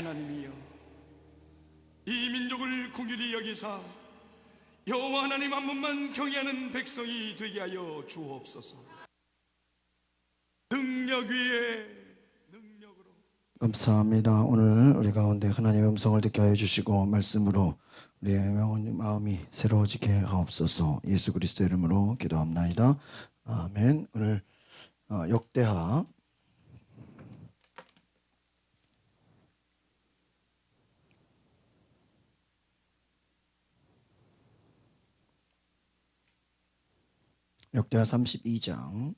하나님이여, 이 민족을 긍휼히 여기사 여호와 하나님 한 분만 경외하는 백성이 되게 하여 주옵소서. 능력 위에 능력으로. 감사합니다. 오늘 우리 가운데 하나님의 음성을 듣게 하여 주시고 말씀으로 우리의 마음이 새로워지게 하옵소서. 예수 그리스도 이름으로 기도합나이다. 아멘. 오늘 역대하 32장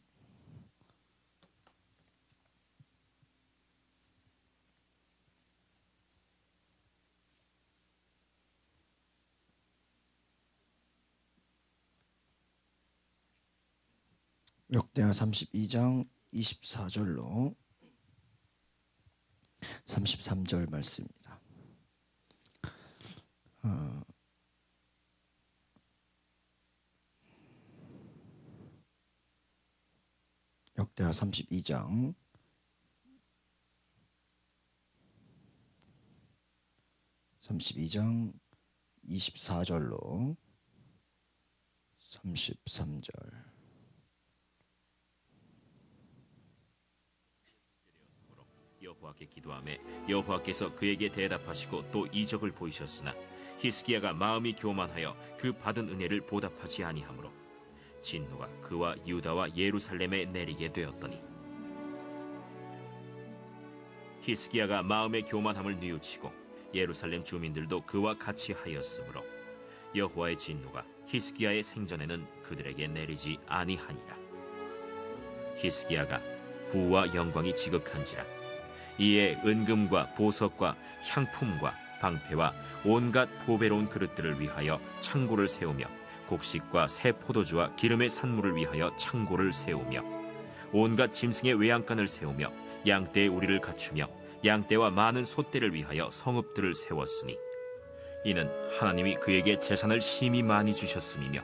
24절로 33절 말씀입니다. 역대하 32장 24절로 33절. 여호와께 기도하매 여호와께서 그에게 대답하시고 또 이적을 보이셨으나 히스기야가 마음이 교만하여 그 받은 은혜를 보답하지 아니하므로 진노가 그와 유다와 예루살렘에 내리게 되었더니, 히스기야가 마음의 교만함을 뉘우치고 예루살렘 주민들도 그와 같이 하였으므로 여호와의 진노가 히스기야의 생전에는 그들에게 내리지 아니하니라. 히스기야가 부와 영광이 지극한지라 이에 은금과 보석과 향품과 방패와 온갖 보배로운 그릇들을 위하여 창고를 세우며 곡식과 새 포도주와 기름의 산물을 위하여 창고를 세우며 온갖 짐승의 외양간을 세우며 양떼의 우리를 갖추며 양떼와 많은 소떼를 위하여 성읍들을 세웠으니 이는 하나님이 그에게 재산을 심히 많이 주셨음이며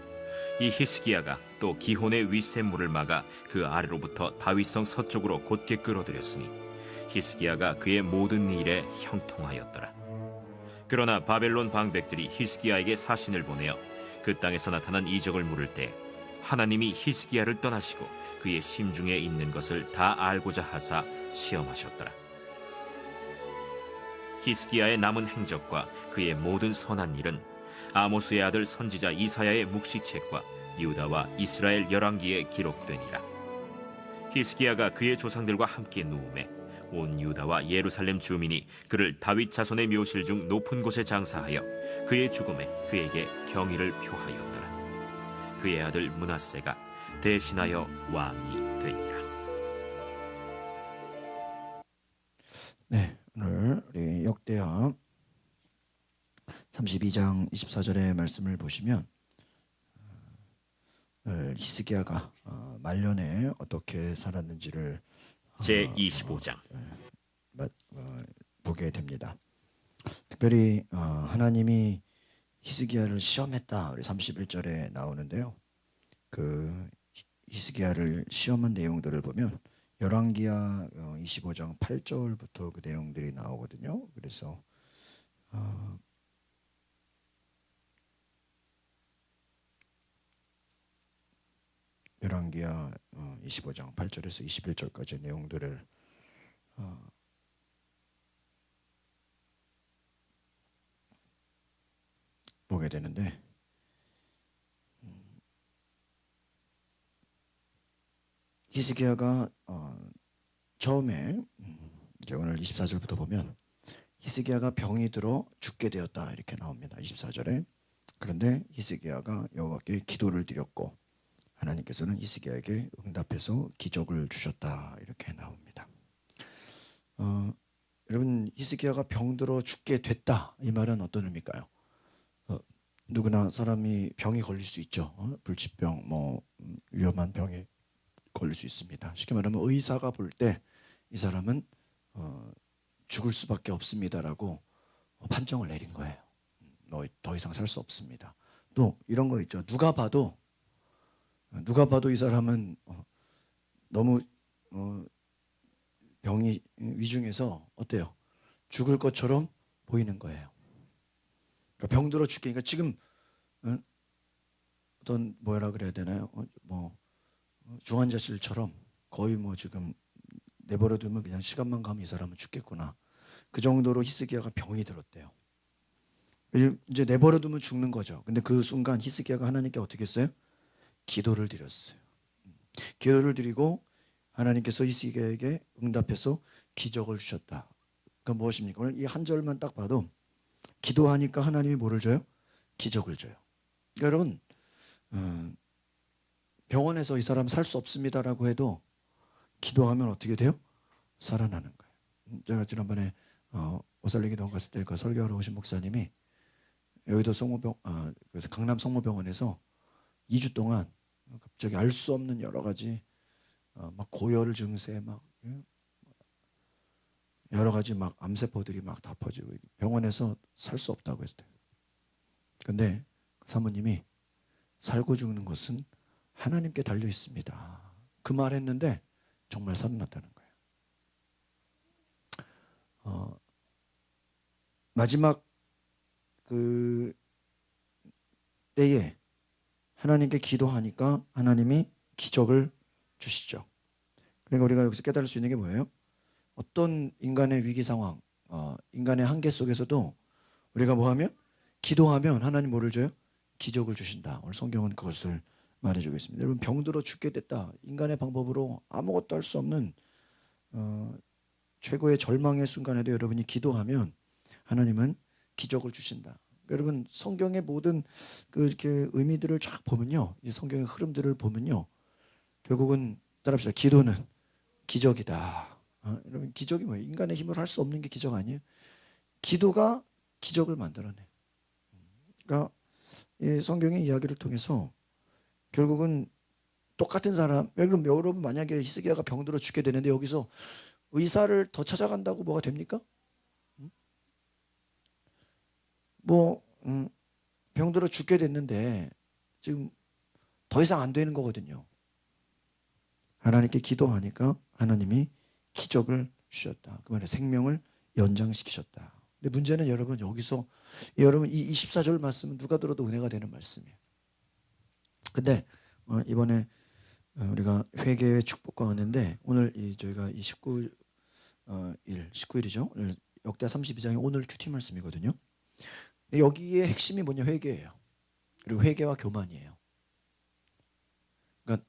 이 히스기야가 또 기혼의 윗샘물을 막아 그 아래로부터 다윗성 서쪽으로 곧게 끌어들였으니 히스기야가 그의 모든 일에 형통하였더라. 그러나 바벨론 방백들이 히스기야에게 사신을 보내어 그 땅에서 나타난 이적을 물을 때 하나님이 히스기야를 떠나시고 그의 심중에 있는 것을 다 알고자 하사 시험하셨더라. 히스기야의 남은 행적과 그의 모든 선한 일은 아모스의 아들 선지자 이사야의 묵시책과 유다와 이스라엘 열왕기에 기록되니라. 히스기야가 그의 조상들과 함께 누우매 온 유다와 예루살렘 주민이 그를 다윗 자손의 묘실 중 높은 곳에 장사하여 그의 죽음에 그에게 경의를 표하였더라. 그의 아들 므낫세가 대신하여 왕이 되니라. 네, 오늘 우리 역대하 32장 24절의 말씀을 보시면 히스기야가 말년에 어떻게 살았는지를 제25장 보게 됩니다. 특별히 하나님이 히스기야를 시험했다. 우리 31절에 나오는데요. 그 히스기야를 시험한 내용들을 보면 열왕기야 25장 8절부터 그 내용들이 나오거든요. 그래서 열왕기야 25장 8절에서 21절까지의 내용들을 보게 되는데 히스기야가 처음에 이제 오늘 24절부터 보면 히스기야가 병이 들어 죽게 되었다 이렇게 나옵니다. 24절에. 그런데 히스기야가 여호와께 기도를 드렸고 하나님께서는 히스기야에게 응답해서 기적을 주셨다 이렇게 나옵니다. 여러분, 히스기야가 병들어 죽게 됐다 이 말은 어떤 의미일까요? 누구나 사람이 병이 걸릴 수 있죠. 불치병, 위험한 병에 걸릴 수 있습니다. 쉽게 말하면 의사가 볼 때 이 사람은 죽을 수밖에 없습니다라고 판정을 내린 거예요. 더 이상 살 수 없습니다. 또 이런 거 있죠. 누가 봐도 이 사람은 너무 병이 위중해서 어때요? 죽을 것처럼 보이는 거예요. 그러니까 병들어 죽게. 그러니까 지금 어떤 뭐라 그래야 되나요? 중환자실처럼 거의 뭐 지금 내버려두면 그냥 시간만 가면 이 사람은 죽겠구나. 그 정도로 히스기야가 병이 들었대요. 이제 내버려두면 죽는 거죠. 근데 그 순간 히스기야가 하나님께 어떻게 했어요? 기도를 드렸어요. 기도를 드리고 하나님께서 히스기야에게 응답해서 기적을 주셨다. 그건 무엇입니까? 오늘 이 한 절만 딱 봐도 기도하니까 하나님이 뭐를 줘요? 기적을 줘요. 그러니까 여러분 병원에서 이 사람 살 수 없습니다라고 해도 기도하면 어떻게 돼요? 살아나는 거예요. 제가 지난번에 오살리기도원 갔을 때 그 설교하러 오신 목사님이 여의도 그래서 강남 성모병원에서 2주 동안 갑자기 알 수 없는 여러 가지 막 고열 증세 막 여러 가지 막 암세포들이 막 다 퍼지고 병원에서 살 수 없다고 했어요. 근데 그 사모님이 살고 죽는 것은 하나님께 달려 있습니다. 그 말 했는데 정말 살아났다는 거예요. 마지막 그 때에 하나님께 기도하니까 하나님이 기적을 주시죠. 그러니까 우리가 여기서 깨달을 수 있는 게 뭐예요? 어떤 인간의 위기 상황, 인간의 한계 속에서도 우리가 뭐하면 기도하면 하나님 뭐를 줘요? 기적을 주신다. 오늘 성경은 그것을 말해주고 있습니다. 여러분 병들어 죽게 됐다. 인간의 방법으로 아무것도 할 수 없는 최고의 절망의 순간에도 여러분이 기도하면 하나님은 기적을 주신다. 여러분 성경의 모든 그 이렇게 의미들을 쫙 보면요, 이 성경의 흐름들을 보면요, 결국은 따라합시다. 기도는 기적이다. 여러분 기적이 뭐예요? 인간의 힘으로 할 수 없는 게 기적 아니에요? 기도가 기적을 만들어내. 그러니까 이 성경의 이야기를 통해서 결국은 똑같은 사람, 여러분 만약에 히스기야가 병들어 죽게 되는데 여기서 의사를 더 찾아간다고 뭐가 됩니까? 병들어 죽게 됐는데 지금 더 이상 안 되는 거거든요. 하나님께 기도하니까 하나님이 기적을 주셨다. 그 말에 생명을 연장시키셨다. 근데 문제는 여러분 여기서 여러분 이 24절 말씀은 누가 들어도 은혜가 되는 말씀이에요. 근데 이번에 우리가 회개의 축복과 은혜인데 오늘 저희가 이 19일이죠. 오늘 역대하 32장이 오늘 큐티 말씀이거든요. 여기에 핵심이 뭐냐? 회개예요. 그리고 회개와 교만이에요. 그러니까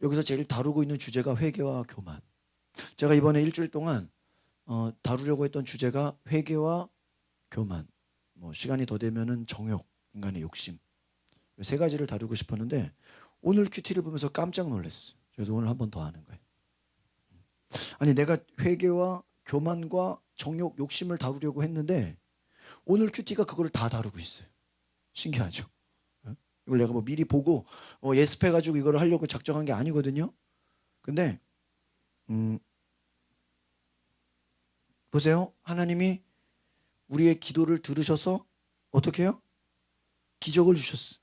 여기서 제일 다루고 있는 주제가 회개와 교만. 제가 이번에 일주일 동안 다루려고 했던 주제가 회개와 교만. 시간이 더 되면은 정욕, 인간의 욕심. 세 가지를 다루고 싶었는데 오늘 큐티를 보면서 깜짝 놀랐어요. 그래서 오늘 한 번 더 하는 거예요. 아니 내가 회개와 교만과 정욕, 욕심을 다루려고 했는데 오늘 큐티가 그걸 다 다루고 있어요. 신기하죠? 이걸 내가 미리 보고 예습해가지고 이걸 하려고 작정한 게 아니거든요. 근데 보세요. 하나님이 우리의 기도를 들으셔서 어떻게 해요? 기적을 주셨어요.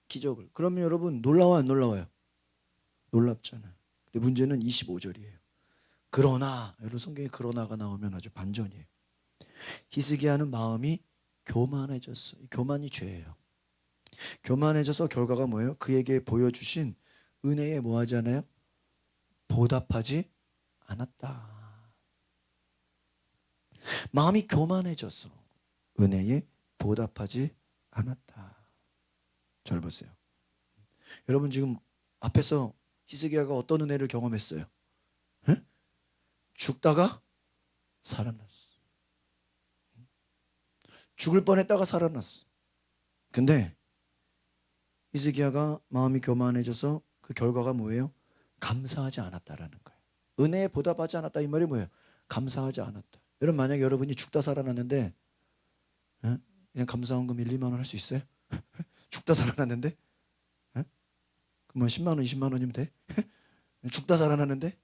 기적을. 그러면 여러분 놀라워요, 안 놀라워요? 놀랍잖아요. 근데 문제는 25절이에요. 그러나, 여러분 성경에 그러나가 나오면 아주 반전이에요. 히스기야는 마음이 교만해졌어. 교만이 죄예요. 교만해져서 결과가 뭐예요? 그에게 보여주신 은혜에 뭐 하지 않아요? 보답하지 않았다. 마음이 교만해져서 은혜에 보답하지 않았다. 잘 보세요. 여러분 지금 앞에서 히스기야가 어떤 은혜를 경험했어요? 에? 죽다가 살아났어. 죽을 뻔했다가 살아났어. 근데 히스기야가 마음이 교만해져서 그 결과가 뭐예요? 감사하지 않았다라는 거예요. 은혜에 보답하지 않았다 이 말이 뭐예요? 감사하지 않았다. 여러분 만약에 여러분이 죽다 살아났는데 그냥 감사원금 1, 2만 원 할 수 있어요? 죽다 살아났는데? 그러면 10만 원, 20만 원이면 돼? 죽다 살아났는데?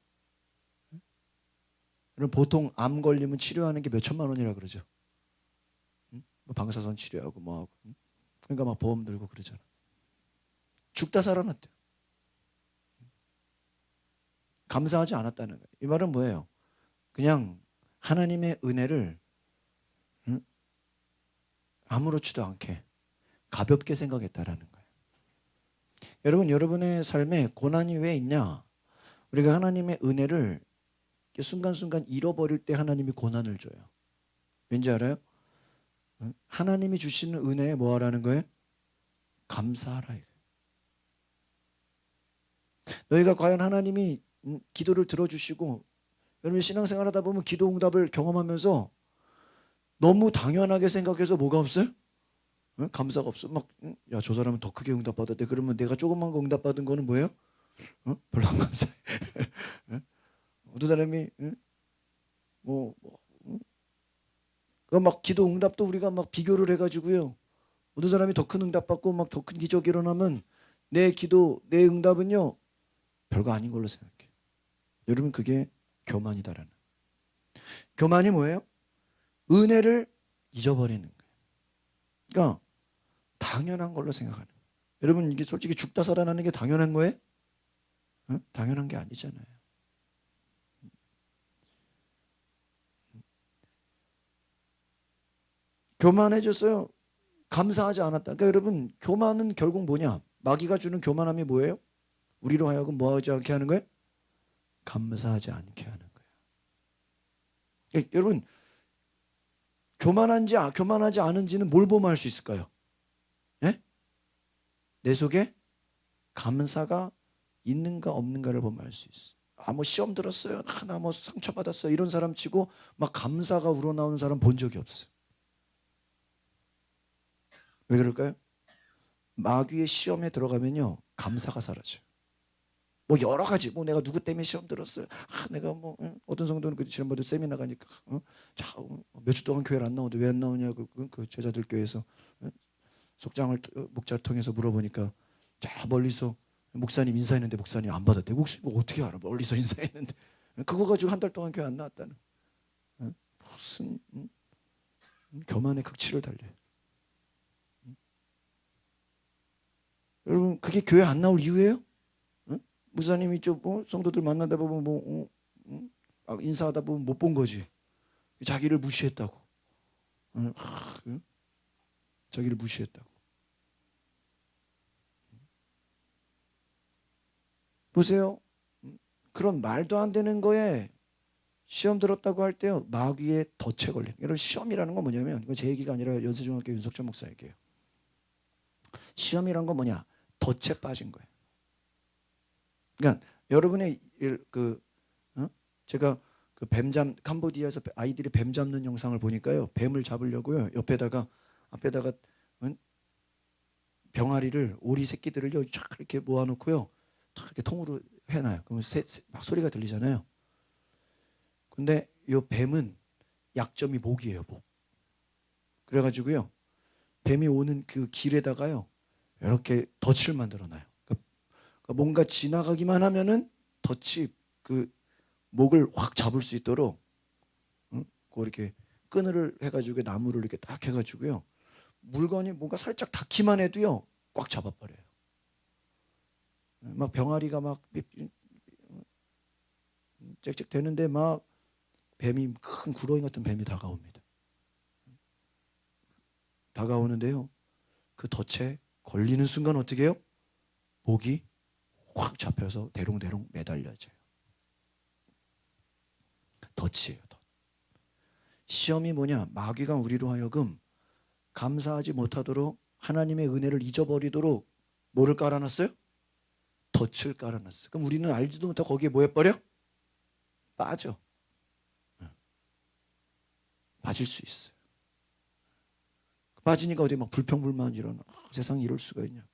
여러분 보통 암 걸리면 치료하는 게 몇 천만 원이라 그러죠. 방사선 치료하고 뭐하고. 그러니까 막 보험 들고 그러잖아. 죽다 살아났대. 감사하지 않았다는 거예요. 이 말은 뭐예요? 그냥 하나님의 은혜를 아무렇지도 않게 가볍게 생각했다라는 거예요. 여러분, 여러분의 삶에 고난이 왜 있냐? 우리가 하나님의 은혜를 순간순간 잃어버릴 때 하나님이 고난을 줘요. 왠지 알아요? 하나님이 주시는 은혜에 뭐 하라는 거예요? 감사하라 이거예요. 너희가 과연 하나님이 기도를 들어주시고, 여러분 신앙생활 하다 보면 기도 응답을 경험하면서 너무 당연하게 생각해서 뭐가 없어요? 감사가 없어. 막 야, 저 사람은 더 크게 응답받았대. 그러면 내가 조그만 거 응답받은 거는 뭐예요? 별로 안 감사해. 어떤 사람이 막 기도 응답도 우리가 막 비교를 해가지고요. 어떤 사람이 더 큰 응답 받고 막 더 큰 기적이 일어나면 내 기도, 내 응답은요 별거 아닌 걸로 생각해. 여러분, 그게 교만이다라는. 교만이 뭐예요? 은혜를 잊어버리는 거예요. 그러니까 당연한 걸로 생각하는 거예요. 여러분, 이게 솔직히 죽다 살아나는 게 당연한 거예요? 당연한 게 아니잖아요. 교만해졌어요. 감사하지 않았다. 그러니까 여러분, 교만은 결국 뭐냐? 마귀가 주는 교만함이 뭐예요? 우리로 하여금 뭐 하지 않게 하는 거예요? 감사하지 않게 하는 거예요. 그러니까 여러분, 교만한지 교만하지 않은지는 뭘 보면 알 수 있을까요? 예? 내 속에 감사가 있는가 없는가를 보면 알 수 있어. 뭐 시험 들었어요. 나 뭐 상처 받았어요. 이런 사람 치고 막 감사가 우러나오는 사람 본 적이 없어요. 왜 그럴까요? 마귀의 시험에 들어가면요 감사가 사라져요. 뭐 여러 가지, 뭐 내가 누구 때문에 시험 들었어요. 내가 뭐 어떤 성도는 그 지난번에 세미나 가니까 몇 주 동안 교회를 안 나오는데 왜 안 나오냐고 그 제자들 교회에서 속장을 목자를 통해서 물어보니까 저 멀리서 목사님 인사했는데 목사님 안 받았대. 목사님 뭐 어떻게 알아? 멀리서 인사했는데. 그거 가지고 한 달 동안 교회 안 나왔다는. 무슨 교만의 극치를 달려요. 여러분, 그게 교회 안 나올 이유예요? 목사님이 좀 성도들 만나다 보면 인사하다 보면 못 본 거지. 자기를 무시했다고. 자기를 무시했다고. 보세요. 그런 말도 안 되는 거에 시험 들었다고 할 때요 마귀의 덫에 걸린. 여러분, 시험이라는 건 뭐냐면, 이건 제 얘기가 아니라 연세중학교 윤석철 목사 얘기예요. 시험이란 건 뭐냐? 덫에 빠진 거예요. 그러니까 여러분의 제가 그 뱀잡 캄보디아에서 아이들이 뱀 잡는 영상을 보니까요, 뱀을 잡으려고요 앞에다가 병아리를, 오리 새끼들을 쫙 이렇게 모아놓고요 탁 이렇게 통으로 해놔요. 그러면 막 소리가 들리잖아요. 근데 이 뱀은 약점이 목이에요, 목. 그래가지고요 뱀이 오는 그 길에다가요 이렇게 덫을 만들어놔요. 그러니까 뭔가 지나가기만 하면은 덫이 그 목을 확 잡을 수 있도록 이렇게 끈을 해가지고 나무를 이렇게 딱 해가지고요 물건이 뭔가 살짝 닿기만 해도요 꽉 잡아버려요. 막 병아리가 막 짹짹 되는데 막 뱀이, 큰 구렁이 같은 뱀이 다가옵니다. 다가오는데요 그 덫에 걸리는 순간 어떻게 해요? 목이 확 잡혀서 대롱대롱 매달려져요. 덫이에요, 덫. 시험이 뭐냐? 마귀가 우리로 하여금 감사하지 못하도록, 하나님의 은혜를 잊어버리도록 뭐를 깔아놨어요? 덫을 깔아놨어요. 그럼 우리는 알지도 못하고 거기에 뭐 해버려? 빠져. 빠질 수 있어요. 빠지니까 어디 막 불평불만 일어나. 세상에 이럴 수가 있냐.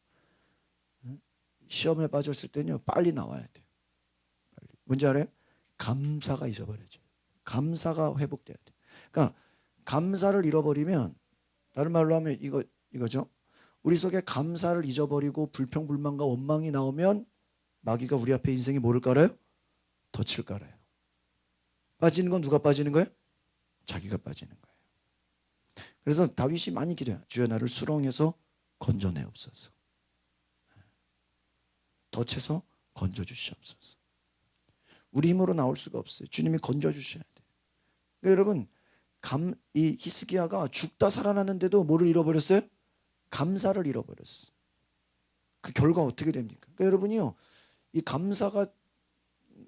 시험에 빠졌을 때는요 빨리 나와야 돼요. 빨리. 뭔지 알아요? 감사가 잊어버려져요. 감사가 회복돼야 돼요. 그러니까 감사를 잃어버리면, 다른 말로 하면 이거죠. 우리 속에 감사를 잊어버리고 불평불만과 원망이 나오면 마귀가 우리 앞에 인생에 뭐를 깔아요? 덫을 깔아요. 빠지는 건 누가 빠지는 거예요? 자기가 빠지는 거예요. 그래서 다윗이 많이 기도해요. 주여 나를 수렁에서 건져내옵소서. 덫에서 건져주시옵소서. 우리 힘으로 나올 수가 없어요. 주님이 건져주셔야 돼요. 그러니까 여러분 이 히스기야가 죽다 살아났는데도 뭐를 잃어버렸어요? 감사를 잃어버렸어. 그 결과 어떻게 됩니까? 그러니까 여러분이요, 이 감사가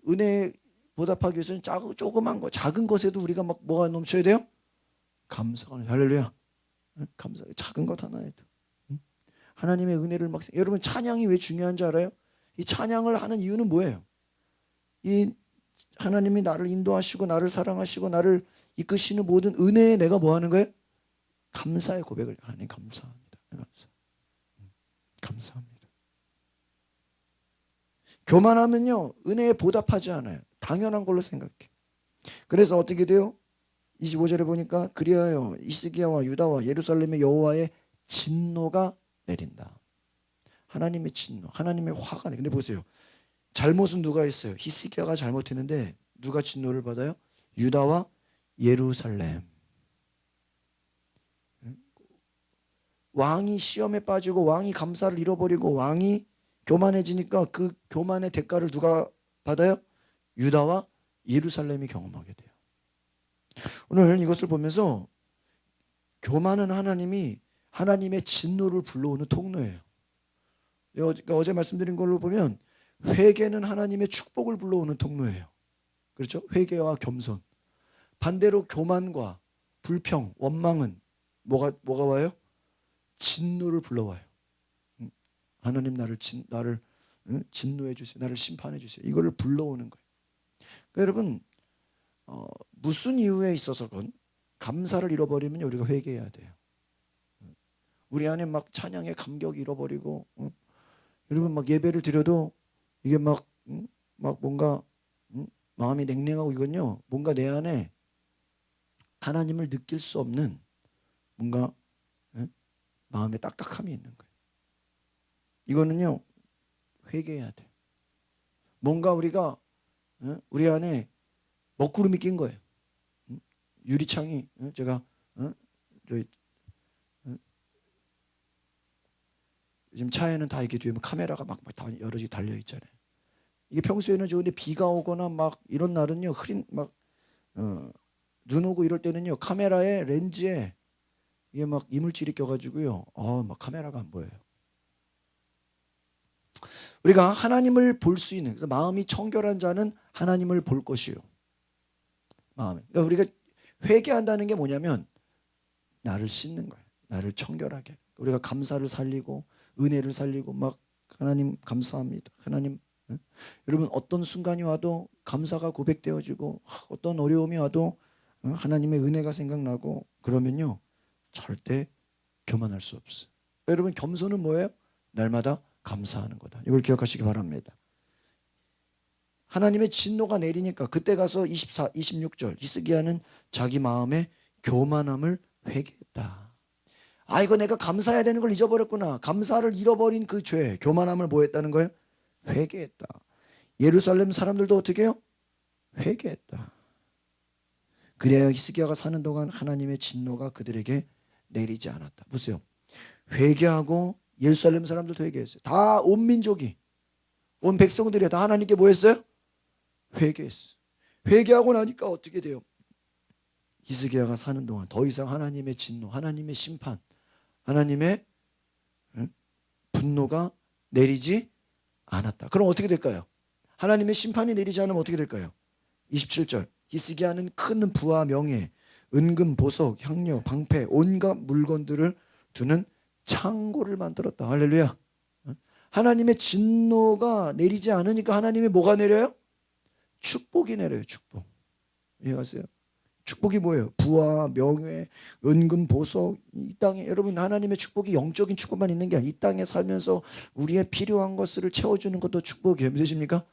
은혜에 보답하기 위해서는 조그만 거, 작은 것에도 우리가 막 뭐가 넘쳐야 돼요? 감사가. 할렐루야. 감사. 작은 것 하나에도 하나님의 은혜를 막. 여러분 찬양이 왜 중요한지 알아요? 이 찬양을 하는 이유는 뭐예요? 이 하나님이 나를 인도하시고 나를 사랑하시고 나를 이끄시는 모든 은혜에 내가 뭐 하는 거예요? 감사의 고백을. 하나님 감사합니다. 감사합니다. 교만하면요 은혜에 보답하지 않아요. 당연한 걸로 생각해. 그래서 어떻게 돼요? 25절에 보니까 그리하여 히스기야와 유다와 예루살렘의 여호와의 진노가 내린다. 하나님의 진노, 하나님의 화가 내. 근데 보세요. 잘못은 누가 했어요? 히스기야가 잘못했는데 누가 진노를 받아요? 유다와 예루살렘. 왕이 시험에 빠지고 왕이 감사를 잃어버리고 왕이 교만해지니까 그 교만의 대가를 누가 받아요? 유다와 예루살렘이 경험하게 돼요. 오늘 이것을 보면서 교만은 하나님의 진노를 불러오는 통로예요. 어제 말씀드린 걸로 보면 회개는 하나님의 축복을 불러오는 통로예요. 그렇죠? 회개와 겸손. 반대로 교만과 불평, 원망은 뭐가 와요? 진노를 불러와요. 하나님 나를 진노해 주세요. 나를 심판해 주세요. 이거를 불러오는 거예요. 그러니까 여러분 무슨 이유에 있어서건 감사를 잃어버리면 우리가 회개해야 돼요. 우리 안에 막 찬양의 감격이 잃어버리고 여러분 막 예배를 드려도 이게 막 뭔가 마음이 냉랭하고 이건요 뭔가 내 안에 하나님을 느낄 수 없는 뭔가 마음에 딱딱함이 있는 거예요. 이거는요 회개해야 돼. 뭔가 우리가 우리 안에 먹구름이 낀 거예요. 유리창이 제가 요즘 차에는 다 이렇게 뒤에 카메라가 막 다 여러 개 달려 있잖아요. 이게 평소에는 좋은데 비가 오거나 막 이런 날은요 흐린 막 눈 오고 이럴 때는요 카메라의 렌즈에 이게 막 이물질이 껴가지고요 막 카메라가 안 보여요. 우리가 하나님을 볼 수 있는, 그래서 마음이 청결한 자는 하나님을 볼 것이요. 마음에. 그러니까 우리가 회개한다는 게 뭐냐면 나를 씻는 거예요. 나를 청결하게. 우리가 감사를 살리고 은혜를 살리고 막 하나님 감사합니다. 하나님. 여러분 어떤 순간이 와도 감사가 고백되어지고 어떤 어려움이 와도 하나님의 은혜가 생각나고 그러면요 절대 교만할 수 없어요. 여러분 겸손은 뭐예요? 날마다 감사하는 거다. 이걸 기억하시기 바랍니다. 하나님의 진노가 내리니까 그때 가서 26절 히스기야는 자기 마음의 교만함을 회개했다. 이거 내가 감사해야 되는 걸 잊어버렸구나. 감사를 잃어버린 그 죄, 교만함을 뭐 했다는 거예요? 회개했다. 예루살렘 사람들도 어떻게 해요? 회개했다. 그래야 히스기야가 사는 동안 하나님의 진노가 그들에게 내리지 않았다. 보세요. 회개하고 예루살렘 사람들도 회개했어요. 다 온 민족이 온 백성들이 다 하나님께 뭐 했어요? 회개했어요. 회개하고 나니까 어떻게 돼요? 히스기야가 사는 동안 더 이상 하나님의 진노, 하나님의 심판, 하나님의 분노가 내리지 않았다. 그럼 어떻게 될까요? 하나님의 심판이 내리지 않으면 어떻게 될까요? 27절 히스기야는 큰 부와 명예, 은금, 보석, 향료, 방패, 온갖 물건들을 두는 창고를 만들었다. 할렐루야. 하나님의 진노가 내리지 않으니까 하나님의 뭐가 내려요? 축복이 내려요. 축복. 이해하세요? 축복이 뭐예요? 부와 명예, 은금, 보석. 이 땅에 여러분 하나님의 축복이 영적인 축복만 있는 게 아니라 이 땅에 살면서 우리의 필요한 것을 채워주는 것도 축복이에요. 믿으십니까?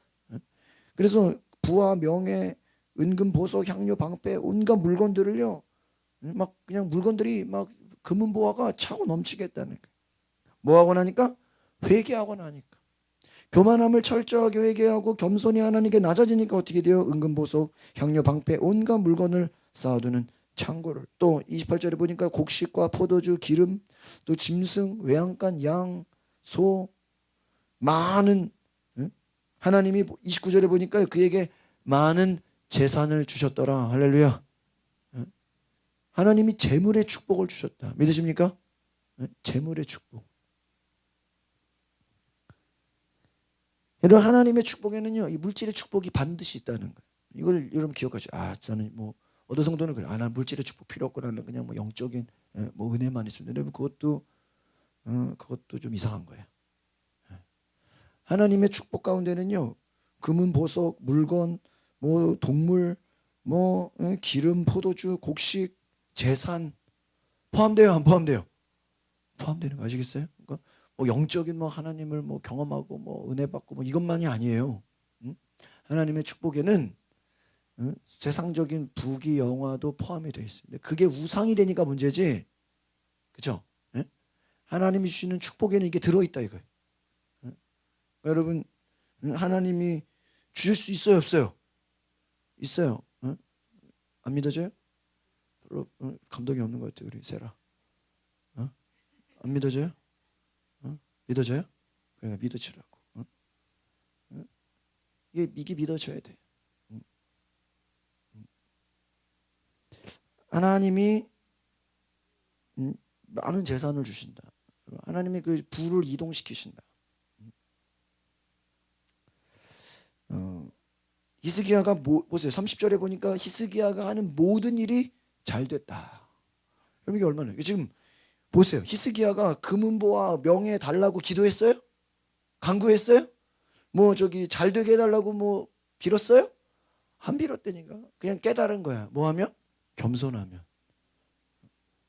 그래서 부와 명예, 은금, 보석, 향료, 방패 온갖 물건들을요 막 그냥 물건들이 막 금은보화가 차고 넘치겠다는 거예요. 뭐하고 나니까? 회개하고 나니까. 교만함을 철저하게 회개하고 겸손히 하나님께 낮아지니까 어떻게 돼요? 은금보석, 향료, 방패 온갖 물건을 쌓아두는 창고를. 또 28절에 보니까 곡식과 포도주, 기름, 또 짐승, 외양간, 양, 소 많은 하나님이 29절에 보니까 그에게 많은 재산을 주셨더라. 할렐루야. 하나님이 재물의 축복을 주셨다. 믿으십니까? 재물의 축복. 여러분, 하나님의 축복에는요, 이 물질의 축복이 반드시 있다는 거예요. 이걸 여러분 기억하시죠. 저는 뭐 어느 정도는 그래. 난 물질의 축복 필요 없고 나는 그냥 뭐 영적인 뭐 은혜만 있으면. 여러분, 그것도 좀 이상한 거예요. 하나님의 축복 가운데는요, 금은 보석, 물건, 뭐 동물, 뭐 기름, 포도주, 곡식, 재산 포함돼요, 안 포함돼요? 포함되는 거 아시겠어요? 그러니까 뭐 영적인 뭐 하나님을 뭐 경험하고 뭐 은혜 받고 뭐 이것만이 아니에요. 하나님의 축복에는 세상적인 부귀 영화도 포함이 되어 있습니다. 그게 우상이 되니까 문제지, 그렇죠? 하나님이 주시는 축복에는 이게 들어있다 이거예요. 여러분, 하나님이 주실 수 있어요, 없어요? 있어요. 안 믿어져요? 별로 감동이 없는 것 같아요, 우리 세라. 안 믿어져요? 믿어져요? 그러니까 믿어지라고. 이게 믿어져야 돼. 하나님이 많은 재산을 주신다. 하나님이 그 부를 이동시키신다. 히스기야가 보세요. 30절에 보니까 히스기야가 하는 모든 일이 잘 됐다. 그럼 이게 얼마나? 지금 보세요. 히스기야가 금은보와 명예 달라고 기도했어요? 간구했어요? 뭐 잘 되게 해달라고 뭐 빌었어요? 안 빌었다니까. 그냥 깨달은 거야. 뭐 하면? 겸손하면,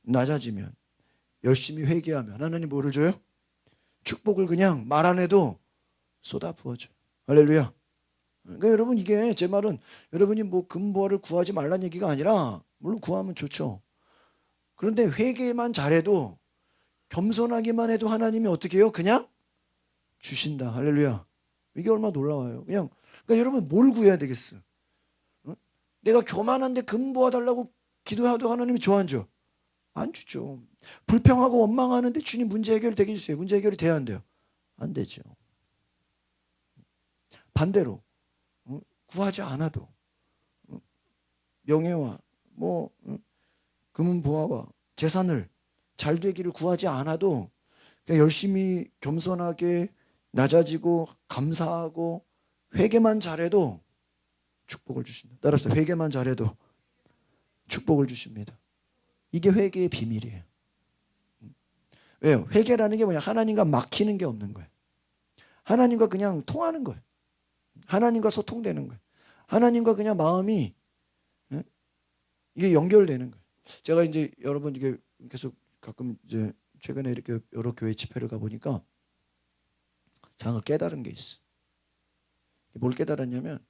낮아지면, 열심히 회개하면 하나님 뭐를 줘요? 축복을 그냥 말 안 해도 쏟아 부어줘요. 할렐루야. 그러니까 여러분, 이게 제 말은 여러분이 뭐 금보화를 구하지 말란 얘기가 아니라, 물론 구하면 좋죠. 그런데 회개만 잘해도, 겸손하기만 해도 하나님이 어떻게 해요? 그냥 주신다. 할렐루야. 이게 얼마나 놀라워요. 그러니까 여러분, 뭘 구해야 되겠어? 내가 교만한데 금보화 달라고 기도해도 하나님이 줘 안 줘? 안 주죠. 불평하고 원망하는데 주님 문제 해결되게 해주세요. 문제 해결이 돼야 안 돼요? 안 되죠. 반대로 구하지 않아도 명예와 뭐 금은 보화와 재산을 잘 되기를 구하지 않아도 그냥 열심히 겸손하게 낮아지고 감사하고 회개만 잘해도 축복을 주신다. 따라서 회개만 잘해도 축복을 주십니다. 이게 회개의 비밀이에요. 왜요? 회개라는 게 뭐냐? 하나님과 막히는 게 없는 거예요. 하나님과 그냥 통하는 거예요. 하나님과 소통되는 거예요. 하나님과 그냥 마음이 이게 연결되는 거예요. 제가 이제 여러분 이게 계속 가끔 이제 최근에 이렇게 여러 교회 집회를 가 보니까 장을 깨달은 게 있어. 뭘 깨달았냐면,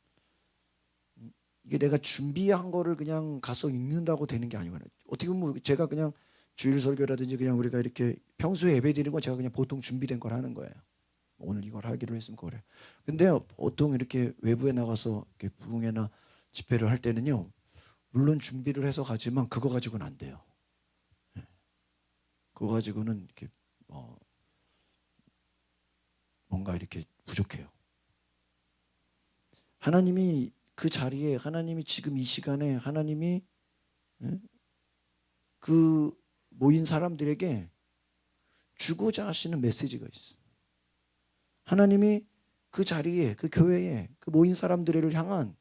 이게 내가 준비한 거를 그냥 가서 읽는다고 되는 게 아니거든요. 어떻게 보면 제가 그냥 주일 설교라든지 그냥 우리가 이렇게 평소에 예배 드리는 건 제가 그냥 보통 준비된 걸 하는 거예요. 오늘 이걸 하기로 했으면 그래. 근데 보통 이렇게 외부에 나가서 이렇게 부흥회나 집회를 할 때는요, 물론 준비를 해서 가지만 그거 가지고는 안 돼요. 그거 가지고는 이렇게 뭔가 이렇게 부족해요. 하나님이 그 자리에, 하나님이 지금 이 시간에 하나님이 그 모인 사람들에게 주고자 하시는 메시지가 있어. 하나님이 그 자리에, 그 교회에, 그 모인 사람들을 향한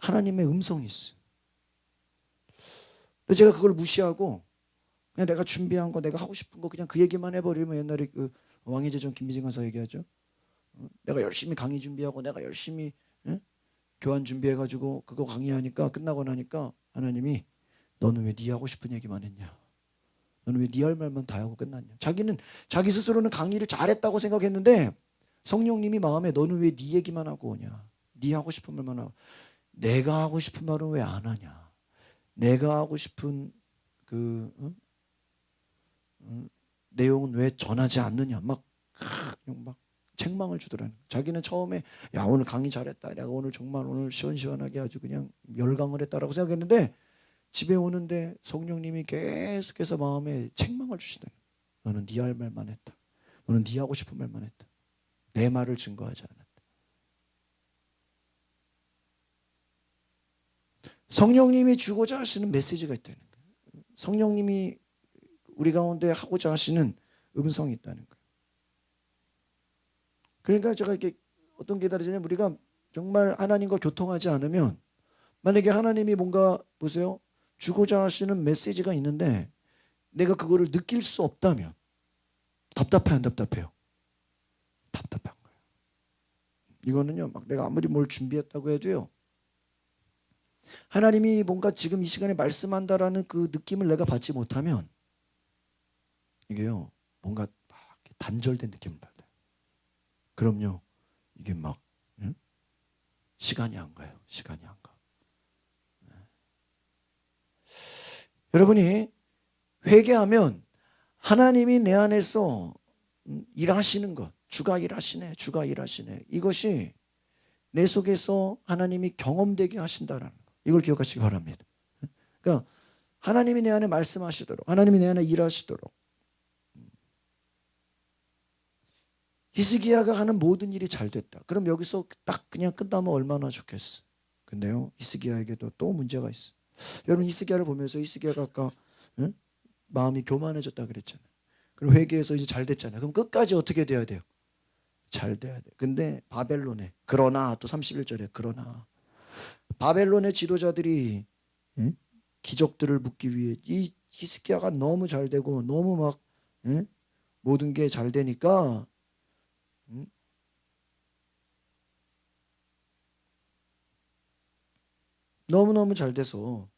하나님의 음성이 있어. 근데 제가 그걸 무시하고 그냥 내가 준비한 거, 내가 하고 싶은 거 그냥 그 얘기만 해버리면, 옛날에 그 왕의제전 김미진 강사 얘기하죠. 내가 열심히 강의 준비하고 내가 열심히 교환 준비해가지고 그거 강의하니까 끝나고 나니까 하나님이, 너는 왜 네 하고 싶은 얘기만 했냐? 너는 왜 네 할 말만 다 하고 끝났냐? 자기 스스로는 강의를 잘했다고 생각했는데 성령님이 마음에, 너는 왜 네 얘기만 하고 오냐? 네 하고 싶은 말만 하고, 내가 하고 싶은 말은 왜 안 하냐? 내가 하고 싶은 그 내용은 왜 전하지 않느냐? 막 책망을 주더라는. 자기는 처음에 야 오늘 강의 잘했다, 내가 오늘 정말 오늘 시원시원하게 아주 그냥 열강을 했다라고 생각했는데, 집에 오는데 성령님이 계속해서 마음에 책망을 주시다. 너는 네 할 말만 했다. 너는 네 하고 싶은 말만 했다. 내 말을 증거하지 않았다. 성령님이 주고자 하시는 메시지가 있다는 거예요. 성령님이 우리 가운데 하고자 하시는 음성이 있다는 거예요. 그러니까 제가 이렇게 어떤 게 다르냐면 우리가 정말 하나님과 교통하지 않으면 만약에 하나님이 뭔가 보세요. 주고자 하시는 메시지가 있는데 내가 그거를 느낄 수 없다면 답답해 안 답답해요? 답답한 거예요. 이거는요. 막 내가 아무리 뭘 준비했다고 해도요. 하나님이 뭔가 지금 이 시간에 말씀한다라는 그 느낌을 내가 받지 못하면 이게요. 뭔가 막 단절된 느낌을 받아요. 그럼요. 이게 막 응? 시간이 안 가요. 시간이 안 가. 네. 여러분이 회개하면 하나님이 내 안에서 일하시는 것, 주가 일하시네, 주가 일하시네. 이것이 내 속에서 하나님이 경험되게 하신다라는 것. 이걸 기억하시기 바랍니다. 그러니까 하나님이 내 안에 말씀하시도록, 하나님이 내 안에 일하시도록. 히스기야가 하는 모든 일이 잘 됐다. 그럼 여기서 딱 그냥 끝나면 얼마나 좋겠어. 근데요, 히스기야에게도 또 문제가 있어. 여러분 히스기야를 보면서 히스기야가 아까 응? 마음이 교만해졌다 그랬잖아요. 그럼 회개해서 이제 잘 됐잖아요. 그럼 끝까지 어떻게 돼야 돼요? 잘 돼야 돼. 근데 바벨론에 그러나 또 31절에 그러나 바벨론의 지도자들이 응? 기적들을 묻기 위해 이 히스기야가 너무 잘 되고 너무 막 응? 모든 게 잘 되니까 응? 너무너무 잘 돼서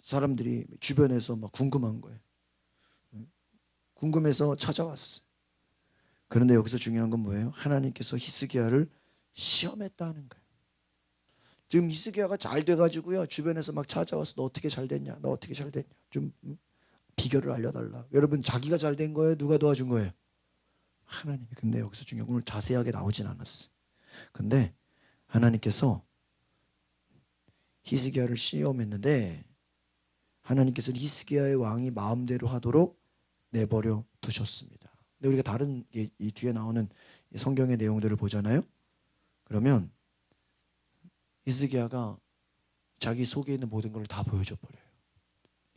사람들이 주변에서 막 궁금한 거예요. 궁금해서 찾아왔어. 그런데 여기서 중요한 건 뭐예요? 하나님께서 히스기야를 시험했다는 거예요. 지금 히스기야가 잘 돼가지고요. 주변에서 막 찾아와서 너 어떻게 잘 됐냐? 너 어떻게 잘 됐냐? 좀 비결을 알려달라. 여러분 자기가 잘 된 거예요? 누가 도와준 거예요? 하나님이. 근데 여기서 중요한 건 자세하게 나오진 않았어. 근데 하나님께서 히스기야를 시험했는데 하나님께서는 히스기야의 왕이 마음대로 하도록 내버려 두셨습니다. 근데 우리가 다른 이 뒤에 나오는 성경의 내용들을 보잖아요. 그러면 히스기야가 자기 속에 있는 모든 걸 다 보여줘 버려요.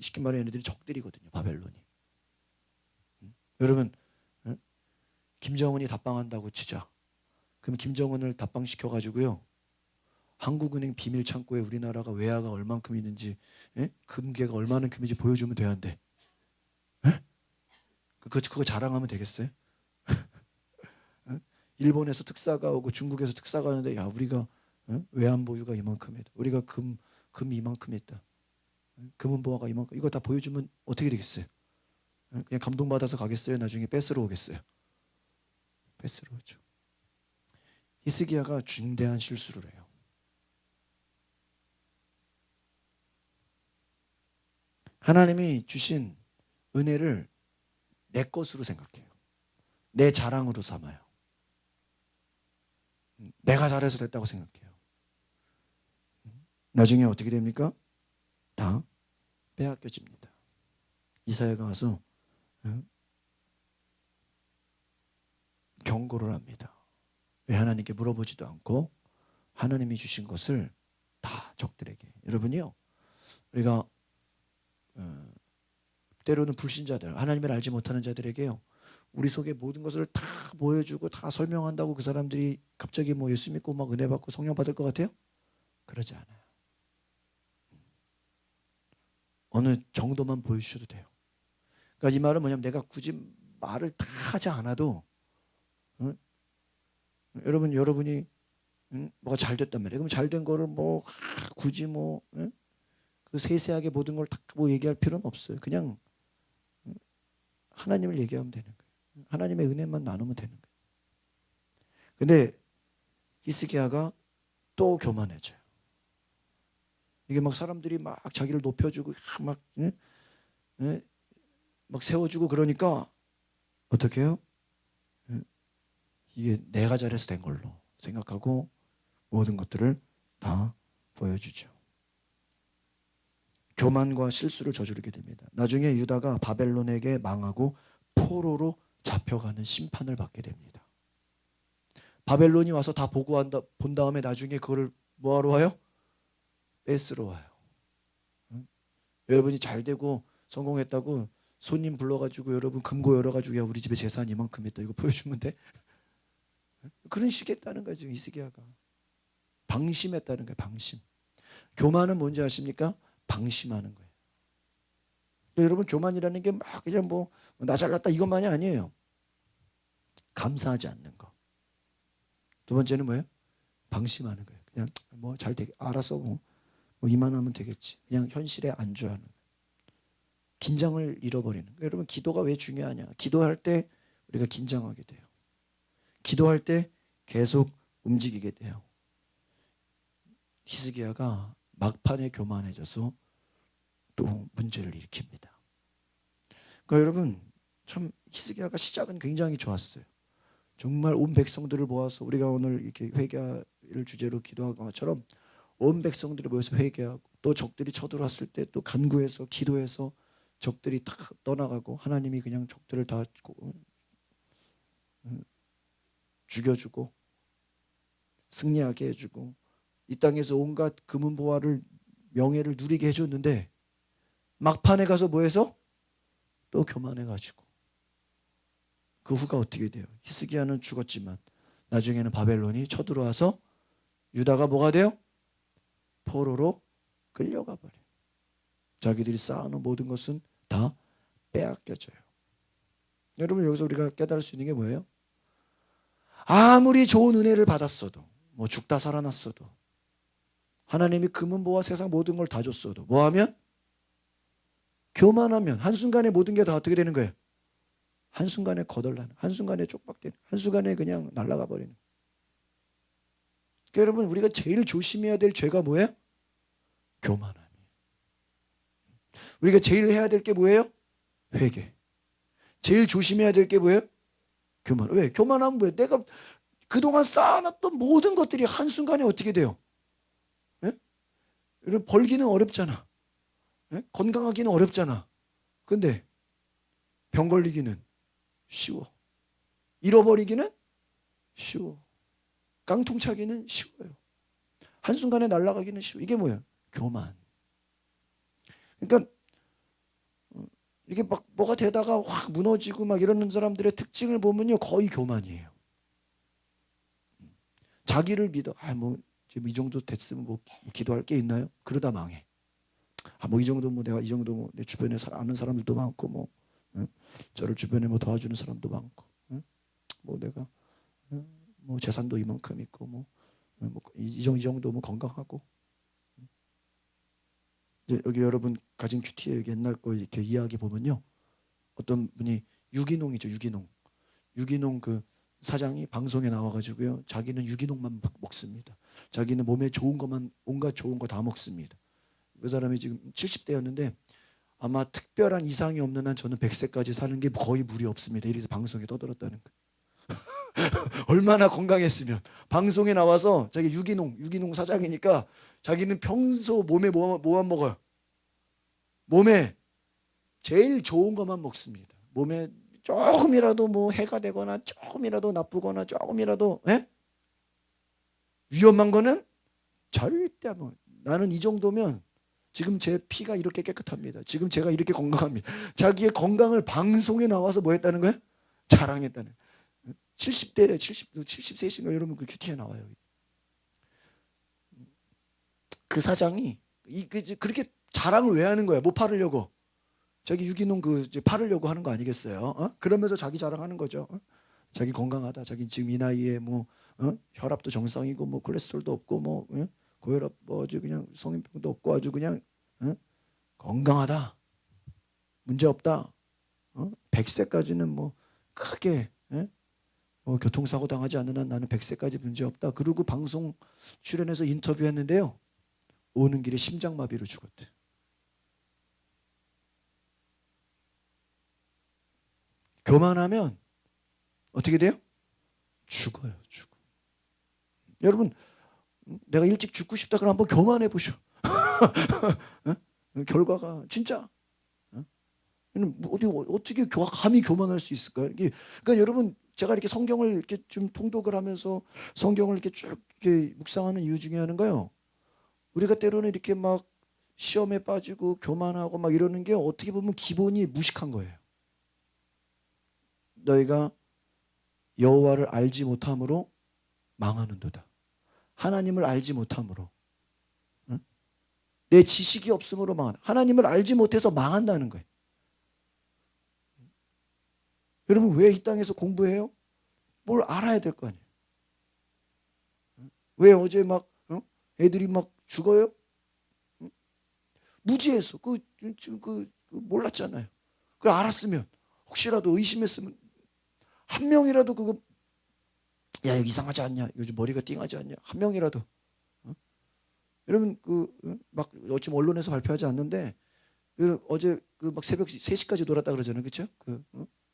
쉽게 말해 얘네들이 적들이거든요. 바벨론이. 여러분 김정은이 답방한다고 치자. 그럼 김정은을 답방시켜 가지고요. 한국은행 비밀 창고에 우리나라가 외화가 얼만큼 있는지 금괴가 얼마만큼인지 보여주면 돼야 돼. 그거 자랑하면 되겠어요? 일본에서 특사가 오고 중국에서 특사가 오는데 야 우리가 외환 보유가 이만큼이다. 우리가 금 이만큼 있다. 금은 보화가 이만큼. 이거 다 보여주면 어떻게 되겠어요? 그냥 감동받아서 가겠어요? 나중에 뺏으러 오겠어요? 뺏으러 오죠. 히스기야가 중대한 실수를 해요. 하나님이 주신 은혜를 내 것으로 생각해요. 내 자랑으로 삼아요. 내가 잘해서 됐다고 생각해요. 나중에 어떻게 됩니까? 다 빼앗겨집니다. 이사야가 와서 경고를 합니다. 왜 하나님께 물어보지도 않고 하나님이 주신 것을 다 적들에게. 여러분이요. 우리가 때로는 불신자들, 하나님을 알지 못하는 자들에게요. 우리 속에 모든 것을 다 보여주고 다 설명한다고 그 사람들이 갑자기 뭐 예수 믿고 막 은혜 받고 성령 받을 것 같아요? 그러지 않아요. 어느 정도만 보여주셔도 돼요. 그러니까 이 말은 뭐냐면 내가 굳이 말을 다 하지 않아도 여러분이 뭐가 잘 됐단 말이에요. 그럼 잘 된 거를 뭐 굳이 뭐 그 세세하게 모든 걸 다 뭐 얘기할 필요는 없어요. 그냥 하나님을 얘기하면 되는 거예요. 하나님의 은혜만 나누면 되는 거예요. 근데 히스기야가 또 교만해져요. 이게 막 사람들이 막 자기를 높여주고 막 세워주고 그러니까 어떻게 해요? 이게 내가 잘해서 된 걸로 생각하고 모든 것들을 다 보여주죠. 교만과 실수를 저지르게 됩니다. 나중에 유다가 바벨론에게 망하고 포로로 잡혀가는 심판을 받게 됩니다. 바벨론이 와서 다 보고한다 본 다음에 나중에 그거를 뭐하러 와요? 뺏으러 와요. 여러분이 잘 되고 성공했다고 손님 불러가지고 여러분 금고 열어가지고 야 우리 집에 재산 이만큼 있다 이거 보여주면 돼? 그런 식이었다는 거죠. 히스기야가 방심했다는 거예요. 방심. 교만은 뭔지 아십니까? 방심하는 거예요. 여러분 교만이라는 게 막 그냥 뭐 나 잘났다 이것만이 아니에요. 감사하지 않는 거. 두 번째는 뭐예요? 방심하는 거예요. 그냥 뭐 잘 되게 알아서 뭐 이만하면 되겠지. 그냥 현실에 안주하는 거예요. 긴장을 잃어버리는 거예요. 여러분 기도가 왜 중요하냐? 기도할 때 우리가 긴장하게 돼요. 기도할 때 계속 움직이게 돼요. 히스기야가 막판에 교만해져서 또 문제를 일으킵니다. 그러니까 여러분 참 히스기야가 시작은 굉장히 좋았어요. 정말 온 백성들을 모아서 우리가 오늘 이렇게 회개를 주제로 기도한 것처럼 온 백성들을 모여서 회개하고 또 적들이 쳐들어왔을 때 또 간구해서 기도해서 적들이 다 떠나가고 하나님이 그냥 적들을 다 죽여주고 승리하게 해주고 이 땅에서 온갖 금은보화를 명예를 누리게 해줬는데 막판에 가서 뭐해서 또 교만해가지고 그 후가 어떻게 돼요? 히스기야는 죽었지만 나중에는 바벨론이 쳐들어와서 유다가 뭐가 돼요? 포로로 끌려가 버려요. 자기들이 쌓아놓은 모든 것은 다 빼앗겨져요. 여러분 여기서 우리가 깨달을 수 있는 게 뭐예요? 아무리 좋은 은혜를 받았어도 뭐 죽다 살아났어도 하나님이 금은보화 세상 모든 걸 다 줬어도 뭐하면? 교만하면 한순간에 모든 게 다 어떻게 되는 거예요? 한순간에 거덜나는, 한순간에 쪽박되는, 한순간에 그냥 날아가 버리는. 그러니까 여러분 우리가 제일 조심해야 될 죄가 뭐예요? 교만함이에요. 우리가 제일 해야 될 게 뭐예요? 회개. 제일 조심해야 될 게 뭐예요? 교만. 왜? 교만하면 뭐예요? 내가 그동안 쌓아놨던 모든 것들이 한순간에 어떻게 돼요? 예? 여러분 벌기는 어렵잖아. 예? 건강하기는 어렵잖아. 근데 병 걸리기는 쉬워. 잃어버리기는 쉬워. 깡통차기는 쉬워요. 한순간에 날아가기는 쉬워. 이게 뭐예요? 교만. 그러니까 이게 막 뭐가 되다가 확 무너지고 막 이러는 사람들의 특징을 보면요 거의 교만이에요. 자기를 믿어. 뭐 지금 이 정도 됐으면 뭐 기도할 게 있나요? 그러다 망해. 뭐 이 정도 뭐 내가 이 정도 뭐 내 주변에 아는 사람들도 많고 뭐 저를 주변에 뭐 도와주는 사람도 많고 뭐 내가 뭐 재산도 이만큼 있고 뭐 이 정도 뭐 건강하고 이제 여기 여러분 가진 큐티에 옛날 거 이렇게 이야기 보면요 어떤 분이 유기농이죠. 유기농 그 사장이 방송에 나와가지고요 자기는 유기농만 먹습니다. 자기는 몸에 좋은 것만 온갖 좋은 거 다 먹습니다. 그 사람이 지금 70대였는데 아마 특별한 이상이 없는 한 저는 100세까지 사는 게 거의 무리 없습니다. 이래서 방송에 떠들었다는 거예요. 얼마나 건강했으면 방송에 나와서 자기 유기농 사장이니까 자기는 평소 몸에 뭐만 먹어요? 몸에 제일 좋은 것만 먹습니다. 몸에 조금이라도 뭐 해가 되거나 조금이라도 나쁘거나 조금이라도 위험한 거는 절대 안 먹어요. 나는 이 정도면 지금 제 피가 이렇게 깨끗합니다. 지금 제가 이렇게 건강합니다. 자기의 건강을 방송에 나와서 뭐 했다는 거예요? 자랑했다는 거예요. 70세신가 여러분 그 큐티에 나와요. 그 사장이 그렇게 자랑을 왜 하는 거야? 뭐 팔으려고? 자기 유기농 팔으려고 하는 거 아니겠어요? 그러면서 자기 자랑하는 거죠. 자기 건강하다. 자기 지금 이 나이에 뭐 혈압도 정상이고 뭐 콜레스테롤도 없고 뭐 고혈압 뭐 아주 그냥 성인병도 없고 아주 그냥 건강하다. 문제 없다. 100세까지는 뭐 크게 교통사고 당하지 않는 한 나는 100세까지 문제 없다. 그리고 방송 출연해서 인터뷰했는데요. 오는 길에 심장마비로 죽었대. 교만하면 어떻게 돼요? 죽어요. 죽어. 여러분 내가 일찍 죽고 싶다 그럼 한번 교만해 보셔. 결과가 진짜 어떻게 감히 교만할 수 있을까요? 그러니까 여러분 제가 이렇게 성경을 이렇게 좀 통독을 하면서 성경을 이렇게 쭉 이렇게 묵상하는 이유 중에 하나가요. 우리가 때로는 이렇게 막 시험에 빠지고 교만하고 막 이러는 게 어떻게 보면 기본이 무식한 거예요. 너희가 여호와를 알지 못함으로 망하는도다. 하나님을 알지 못함으로, 응? 내 지식이 없음으로 망한다. 하나님을 알지 못해서 망한다는 거예요. 여러분 왜 이 땅에서 공부해요? 뭘 알아야 될 거 아니에요. 왜 어제 막 애들이 막 죽어요? 무지해서 몰랐잖아요. 그걸 알았으면 혹시라도 의심했으면 한 명이라도 그거 야 이거 이상하지 않냐? 요즘 머리가 띵하지 않냐? 한 명이라도 여러분 막 지금 언론에서 발표하지 않는데 어제 막 새벽 3시까지 놀았다 그러잖아요. 그렇죠?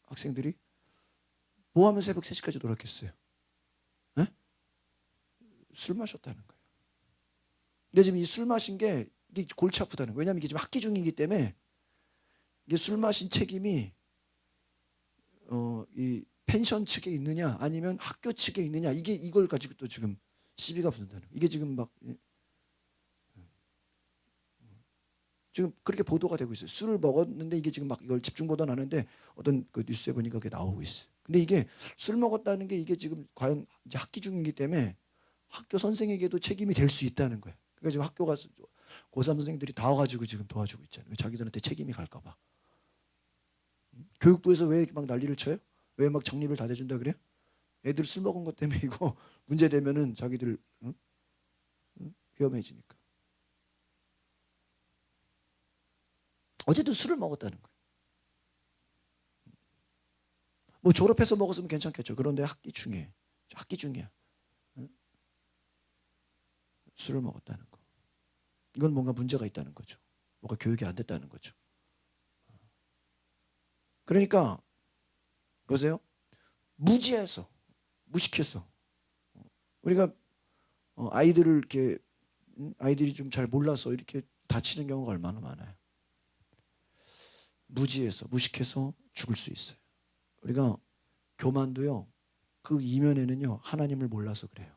학생들이 뭐 하면 새벽 3시까지 놀았겠어요? 에? 술 마셨다는 거예요. 근데 지금 이 술 마신 게 이게 골치 아프다는 거예요. 왜냐하면 이게 지금 학기 중이기 때문에 이게 술 마신 책임이 이 펜션 측에 있느냐 아니면 학교 측에 있느냐 이걸 가지고 또 지금 시비가 붙는다는 거예요. 이게 지금 막 지금 그렇게 보도가 되고 있어요. 술을 먹었는데 이게 지금 막 이걸 집중 보도 나는데 어떤 그 뉴스에 보니까 그게 나오고 있어요. 근데 이게 술 먹었다는 게 이게 지금 과연 이제 학기 중이기 때문에 학교 선생에게도 책임이 될 수 있다는 거예요. 그러니까 지금 학교 가서 고3 선생님들이 다 와가지고 지금 도와주고 있잖아요. 자기들한테 책임이 갈까 봐. 교육부에서 왜 막 난리를 쳐요? 왜 막 적립을 다 대준다 그래요? 애들 술 먹은 것 때문에 이거 문제 되면은 자기들 위험해지니까. 어쨌든 술을 먹었다는 거예요. 뭐 졸업해서 먹었으면 괜찮겠죠. 그런데 학기 중이야. 술을 먹었다는 거. 이건 뭔가 문제가 있다는 거죠. 뭔가 교육이 안 됐다는 거죠. 그러니까 보세요. 무지해서 무식해서 우리가 아이들을 이렇게 아이들이 좀 잘 몰라서 이렇게 다치는 경우가 얼마나 많아요. 무지해서 무식해서 죽을 수 있어요. 우리가 교만도요. 그 이면에는요. 하나님을 몰라서 그래요.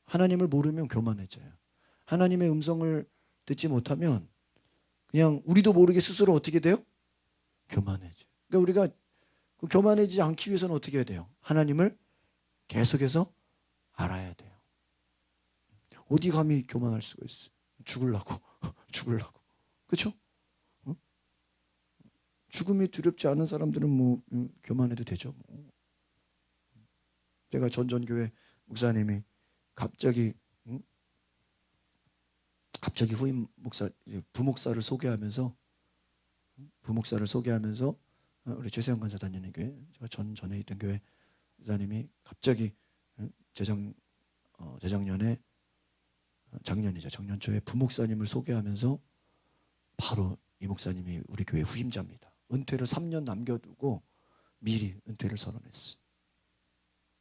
하나님을 모르면 교만해져요. 하나님의 음성을 듣지 못하면 그냥 우리도 모르게 스스로 어떻게 돼요? 교만해져요. 그러니까 우리가 그 교만해지지 않기 위해서는 어떻게 해야 돼요? 하나님을 계속해서 알아야 돼요. 어디 감히 교만할 수가 있어요? 죽으려고. 그렇죠? 죽음이 두렵지 않은 사람들은 뭐 교만해도 되죠. 제가 전전교회 목사님이 갑자기 후임 목사 부목사를 소개하면서 우리 최세영 간사 다니는 교회 제가 전에 있던 교회 목사님이 갑자기 작년 초에 부목사님을 소개하면서 바로 이 목사님이 우리 교회 후임자입니다. 은퇴를 3년 남겨두고 미리 은퇴를 선언했어.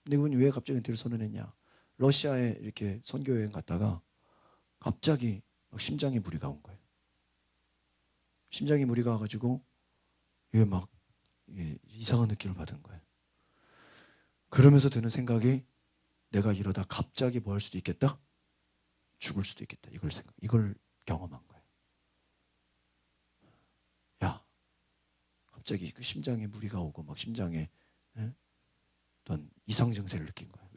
근데 이분이 왜 갑자기 은퇴를 선언했냐? 러시아에 이렇게 선교여행 갔다가 갑자기 막 심장에 무리가 온 거예요. 심장에 무리가 와가지고 이게 막 이상한 느낌을 받은 거예요. 그러면서 드는 생각이 내가 이러다 갑자기 뭐 할 수도 있겠다? 죽을 수도 있겠다. 이걸 경험한 거예요. 야, 갑자기 그 심장에 무리가 오고 막 심장에 어떤 이상 증세를 느낀 거예요.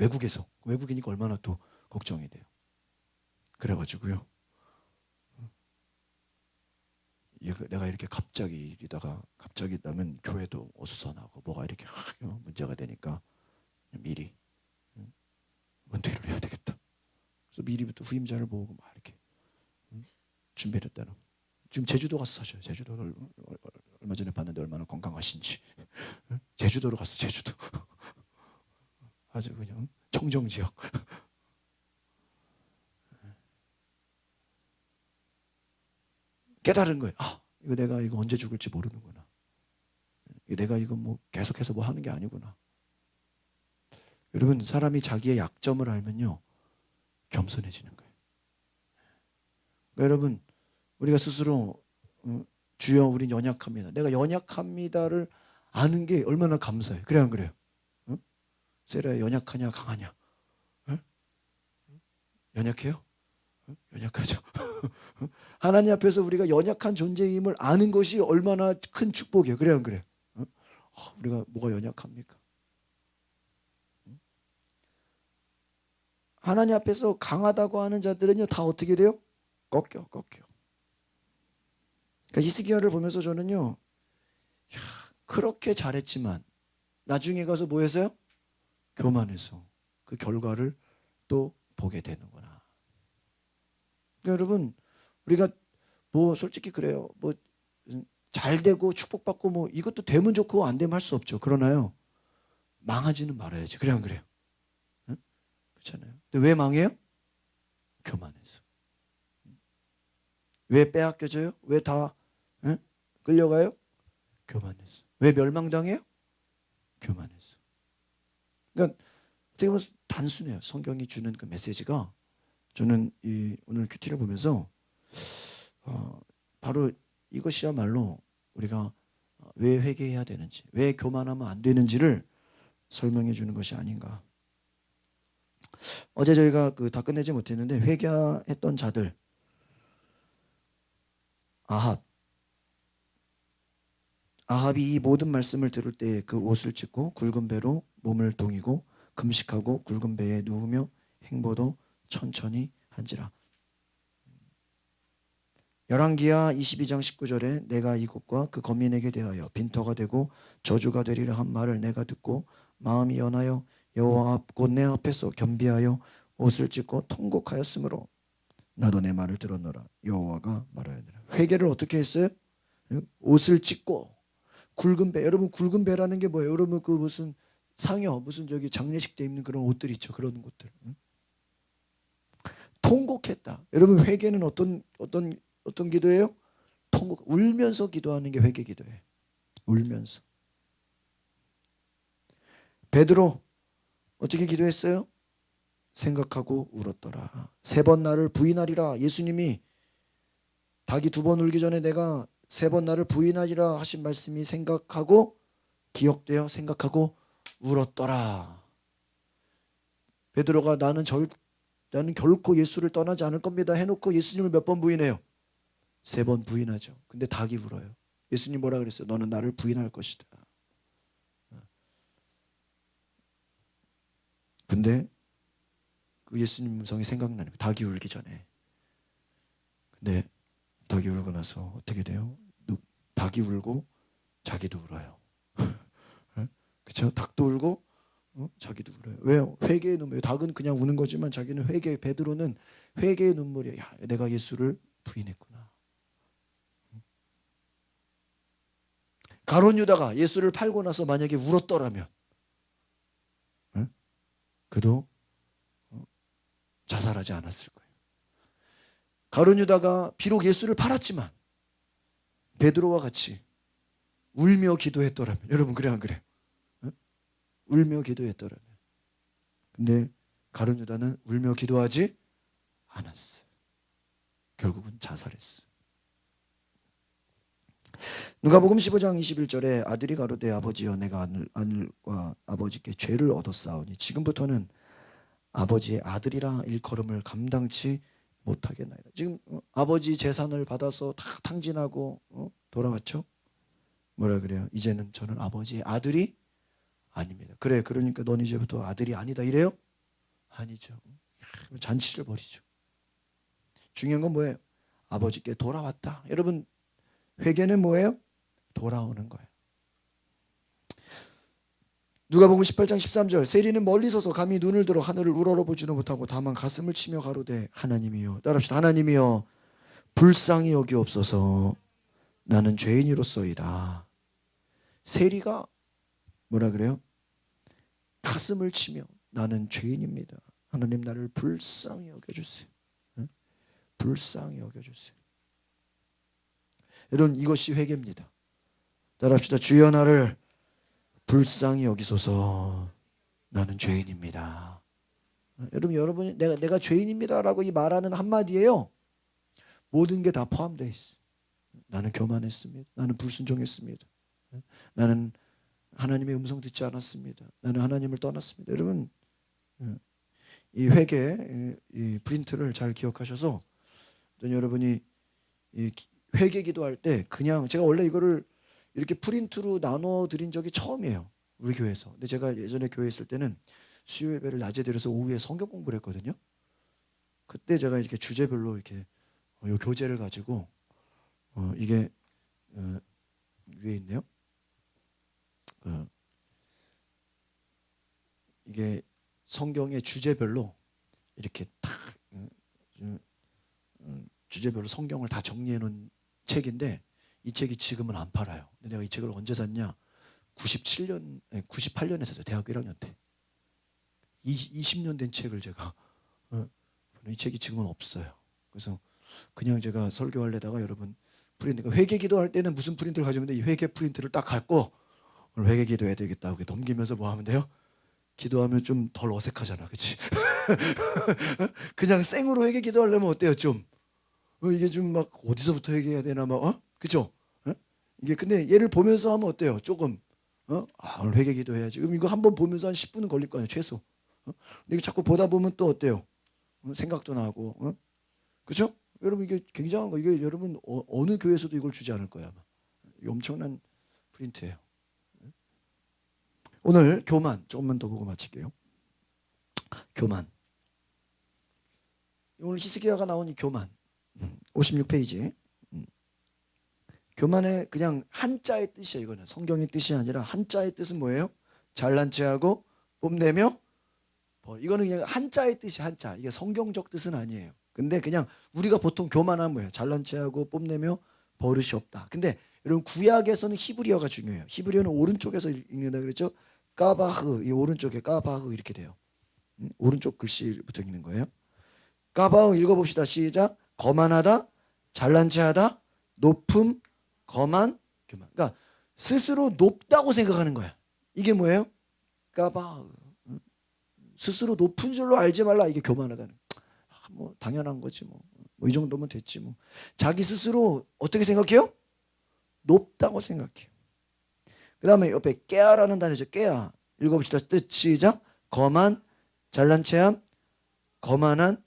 외국이니까 얼마나 또 걱정이 돼요. 그래가지고요. 내가 이렇게 갑자기 이러다가 갑자기 나면 교회도 어수선하고 뭐가 이렇게 문제가 되니까 미리 은퇴를 해야 되겠다. 그래서 미리부터 후임자를 모으고 막 이렇게 준비를 했다는. 지금 제주도 가서 사셔요. 제주도를 얼마 전에 봤는데 얼마나 건강하신지. 제주도로 갔어. 제주도. 아주 그냥 청정 지역. 깨달은 거예요. 이거 내가 이거 언제 죽을지 모르는구나. 내가 이거 뭐 계속해서 뭐 하는 게 아니구나. 여러분 사람이 자기의 약점을 알면요 겸손해지는 거예요. 그러니까 여러분 우리가 스스로 주여 우린 연약합니다. 내가 연약합니다를 아는 게 얼마나 감사해요. 그래 안 그래요? 세라야 연약하냐 강하냐? 연약해요? 연약하죠. 하나님 앞에서 우리가 연약한 존재임을 아는 것이 얼마나 큰 축복이에요. 그래요, 안 그래요? 우리가 뭐가 연약합니까? 하나님 앞에서 강하다고 하는 자들은요 다 어떻게 돼요? 꺾여. 그러니까 히스기야를 보면서 저는요, 그렇게 잘했지만 나중에 가서 뭐 했어요? 교만해서 그 결과를 또 보게 되는구나. 그러니까 여러분, 우리가 뭐 솔직히 그래요. 뭐 잘 되고 축복받고 뭐 이것도 되면 좋고 안 되면 할 수 없죠. 그러나요, 망하지는 말아야지. 그래요, 안 그래요? 응? 그렇잖아요. 근데 왜 망해요? 교만해서. 왜 빼앗겨져요? 왜 다 끌려가요? 교만해서. 왜 멸망당해요? 교만해서. 그러니까 어떻게 보면 단순해요. 성경이 주는 그 메시지가. 저는 이 오늘 큐티를 보면서 바로 이것이야말로 우리가 왜 회개해야 되는지, 왜 교만하면 안 되는지를 설명해 주는 것이 아닌가. 어제 저희가 다 끝내지 못했는데, 회개했던 자들, 아합이 이 모든 말씀을 들을 때 그 옷을 찢고 굵은 배로 몸을 동이고 금식하고 굵은 배에 누우며 행보도 천천히 한지라. 열왕기하 22장 19절에 내가 이곳과 그 거민에게 대하여 빈터가 되고 저주가 되리라 한 말을 내가 듣고 마음이 연하여 여호와 앞 곧 내 앞에서 겸비하여 옷을 찢고 통곡하였으므로 나도 내 말을 들었노라. 여호와가 말하였느라. 회개를 어떻게 했어요? 옷을 찢고 굵은 배. 여러분, 굵은 배라는 게 뭐예요? 여러분, 그 무슨 상여, 무슨 저기 장례식 때 입는 그런 옷들 있죠. 그런 것들. 통곡했다. 여러분, 회개는 어떤 기도예요? 통곡, 울면서 기도하는 게 회개 기도예요. 울면서. 베드로 어떻게 기도했어요? 생각하고 울었더라. 3번 나를 부인하리라. 예수님이 닭이 2번 울기 전에 내가 3번 나를 부인하리라 하신 말씀이 생각하고 기억되어 생각하고 울었더라. 베드로가 나는 결코 예수를 떠나지 않을 겁니다 해놓고 예수님을 몇 번 부인해요? 3번 부인하죠. 근데 닭이 울어요. 예수님 뭐라 그랬어요? 너는 나를 부인할 것이다. 근데 그 예수님 음성이 생각나는 거예요. 닭이 울기 전에. 근데 닭이 울고 나서 어떻게 돼요? 닭이 울고 자기도 울어요. 그렇죠? 닭도 울고 자기도 울어요. 왜요? 회개의 눈물. 닭은 그냥 우는 거지만 자기는 베드로는 회개의 눈물이에요. 야, 내가 예수를 부인했구나. 가룟 유다가 예수를 팔고 나서 만약에 울었더라면 그도 자살하지 않았을 거예요. 가룟 유다가 비록 예수를 팔았지만 베드로와 같이 울며 기도했더라면, 여러분 그래 안 그래요? 울며 기도했더라면. 근데 가룟 유다는 울며 기도하지 않았어요. 결국은 자살했어. 누가복음 15장 21절에 아들이 가로되 아버지여 내가 하늘과 아버지께 죄를 얻었사오니 지금부터는 아버지의 아들이라 일컬음을 감당치 못하겠나이다. 지금 아버지 재산을 받아서 다 탕진하고 돌아왔죠. 뭐라 그래요? 이제는 저는 아버지의 아들이 아닙니다. 그래, 그러니까 넌 이제부터 아들이 아니다 이래요? 아니죠. 잔치를 벌이죠. 중요한 건 뭐예요? 아버지께 돌아왔다. 여러분, 회개는 뭐예요? 돌아오는 거예요. 누가복음 18장 13절 세리는 멀리 서서 감히 눈을 들어 하늘을 우러러보지도 못하고 다만 가슴을 치며 가로되 하나님이여, 따라합시다. 하나님이여 불쌍히 여기옵소서 나는 죄인이로소이다. 세리가 뭐라 그래요? 가슴을 치며 나는 죄인입니다. 하나님 나를 불쌍히 여겨주세요. 불쌍히 여겨주세요. 여러분, 이것이 회개입니다. 따라합시다. 주여 나를 불쌍히 여기소서 나는 죄인입니다. 여러분이 내가 죄인입니다라고 이 말하는 한마디에요, 모든 게 다 포함되어 있어요. 나는 교만했습니다. 나는 불순종했습니다. 나는 하나님의 음성 듣지 않았습니다. 나는 하나님을 떠났습니다. 여러분, 이 회개 이 프린트를 잘 기억하셔서 여러분이 이 회개 기도할 때 그냥 제가 원래 이거를 이렇게 프린트로 나눠 드린 적이 처음이에요. 우리 교회에서. 근데 제가 예전에 교회 있을 때는 수요 예배를 낮에 드려서 오후에 성경 공부를 했거든요. 그때 제가 이렇게 주제별로 이렇게 요 교재를 가지고 이게 위에 있네요. 이게 성경의 주제별로 이렇게 딱 주제별로 성경을 다 정리해 놓은 책인데 이 책이 지금은 안 팔아요. 근데 내가 이 책을 언제 샀냐? 98년에 샀어요. 대학교 1학년 때. 20년 된 책을 제가 이 책이 지금은 없어요. 그래서 그냥 제가 설교하려다가 여러분 프린트 회개 기도할 때는 무슨 프린트를 가져오는데 이 회개 프린트를 딱 갖고 오늘 회개 기도해야 되겠다. 넘기면서 뭐 하면 돼요? 기도하면 좀 덜 어색하잖아, 그렇지? 그냥 생으로 회개 기도하려면 어때요, 좀? 이게 좀 막 어디서부터 회개해야 되나 막 그렇죠? 이게 근데 얘를 보면서 하면 어때요? 조금 오늘 회개 기도해야지. 그럼 이거 한번 보면서 한 10분은 걸릴 거 아니에요, 최소. 근데 이거 자꾸 보다 보면 또 어때요? 생각도 나고, 그렇죠? 여러분 이게 굉장한 거. 이게 여러분 어느 교회에서도 이걸 주지 않을 거야 아마. 이게 엄청난 프린트예요. 오늘 교만 조금만 더 보고 마칠게요. 교만. 오늘 히스기야가 나온 이 교만 56페이지. 교만의 그냥 한자의 뜻이에요. 이거는 성경의 뜻이 아니라 한자의 뜻은 뭐예요? 잘난 체하고 뽐내며 이거는 그냥 한자의 뜻이 한자. 이게 성경적 뜻은 아니에요. 근데 그냥 우리가 보통 교만하면 뭐예요? 잘난 체하고 뽐내며 버릇이 없다. 근데 여러분 구약에서는 히브리어가 중요해요. 히브리어는 오른쪽에서 읽는다 그랬죠? 까바흐, 이 오른쪽에 까바흐 이렇게 돼요. 오른쪽 글씨부터 읽는 거예요. 까바흐 읽어봅시다. 시작. 거만하다, 잘난 체하다, 높음, 거만, 교만. 그러니까 스스로 높다고 생각하는 거야. 이게 뭐예요? 까바흐. 스스로 높은 줄로 알지 말라. 이게 교만하다는. 뭐 당연한 거지 뭐. 이 정도면 됐지 뭐. 자기 스스로 어떻게 생각해요? 높다고 생각해요. 그 다음에 옆에 깨아라는 단어죠. 깨아. 읽어봅시다. 뜻 시작. 거만, 잘난 체함, 거만한,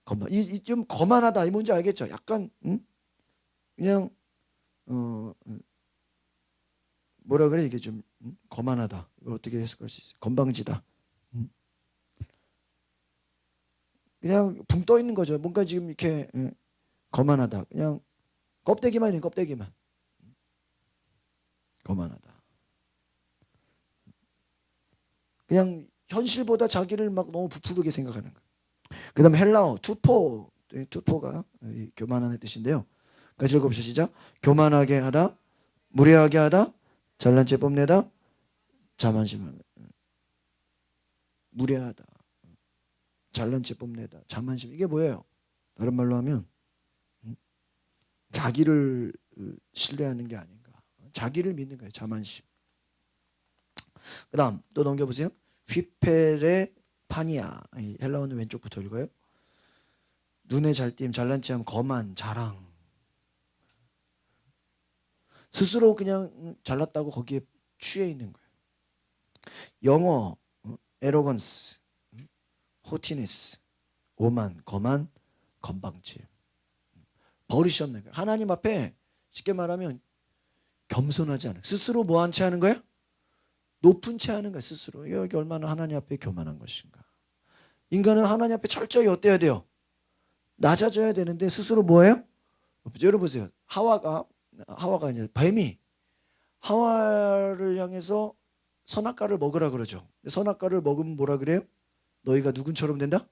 거만. 이 좀 거만하다. 이 뭔지 알겠죠? 약간 그냥 뭐라 그래 이게 좀 거만하다. 이걸 어떻게 해석할 수 있어요? 건방지다. 그냥 붕 떠 있는 거죠. 뭔가 지금 이렇게 거만하다. 그냥 껍데기만 있는 껍데기만. 거만하다. 그냥 현실보다 자기를 막 너무 부풀게 생각하는 거예요. 그 다음에 헬라어 투포가 교만한 뜻인데요. 같이 읽어보시죠. 시작. 교만하게 하다, 무례하게 하다, 잘난 체 뽐내다, 자만심하다. 무례하다, 잘난 체 뽐내다, 자만심. 이게 뭐예요? 다른 말로 하면 자기를 신뢰하는 게 아닌가. 자기를 믿는 거예요. 자만심. 그 다음 또 넘겨보세요. 휘페레 파니아. 헬라어는 왼쪽부터 읽어요. 눈에 잘 띄임, 잘난 체함, 거만, 자랑. 스스로 그냥 잘났다고 거기에 취해 있는 거예요. 영어 에로건스, 호티니스, 오만, 거만, 건방짐. 버릇이 없는 거예요. 하나님 앞에 쉽게 말하면 겸손하지 않아요. 스스로 뭐한 채 하는 거예요? 높은 채 하는 거예요. 스스로. 여기 얼마나 하나님 앞에 교만한 것인가. 인간은 하나님 앞에 철저히 어때야 돼요? 낮아져야 되는데 스스로 뭐예요? 여러분 보세요. 하와가 아니라 뱀이 하와를 향해서 선악과를 먹으라 그러죠. 선악과를 먹으면 뭐라 그래요? 너희가 누군처럼 된다?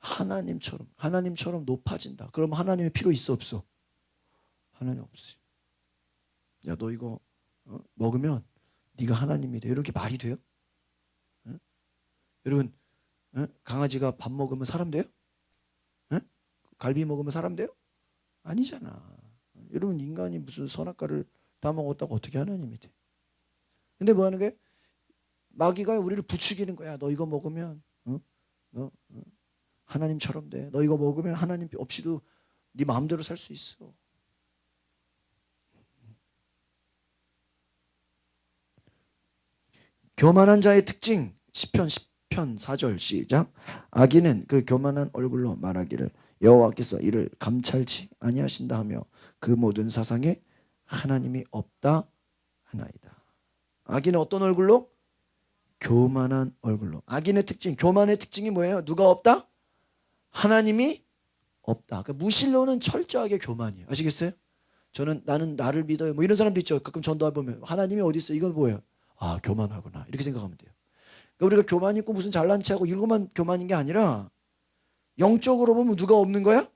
하나님처럼 높아진다. 그럼 하나님의 필요 있어 없어? 하나님 없어요. 야, 너 이거 먹으면 네가 하나님이 돼. 이렇게 말이 돼요? 응? 여러분 강아지가 밥 먹으면 사람 돼요? 응? 갈비 먹으면 사람 돼요? 아니잖아. 여러분 인간이 무슨 선악과를 다 먹었다고 어떻게 하나님이 돼? 근데 뭐 하는 거예요? 마귀가 우리를 부추기는 거야. 너 이거 먹으면 너 하나님처럼 돼. 너 이거 먹으면 하나님 없이도 네 마음대로 살 수 있어. 교만한 자의 특징. 시편 10편 4절 시작. 악인은 그 교만한 얼굴로 말하기를 여호와께서 이를 감찰치 아니하신다 하며 그 모든 사상에 하나님이 없다 하나이다. 악인은 어떤 얼굴로? 교만한 얼굴로. 악인의 특징, 교만의 특징이 뭐예요? 누가 없다? 하나님이 없다. 그러니까 무신론은 철저하게 교만이에요. 아시겠어요? 나는 나를 믿어요. 뭐 이런 사람도 있죠. 가끔 전도해 보면 하나님이 어디 있어? 이건 뭐예요? 아, 교만하구나. 이렇게 생각하면 돼요. 그러니까 우리가 교만 있고 무슨 잘난 체하고 이것만 교만인 게 아니라 영적으로 보면 누가 없는 거야?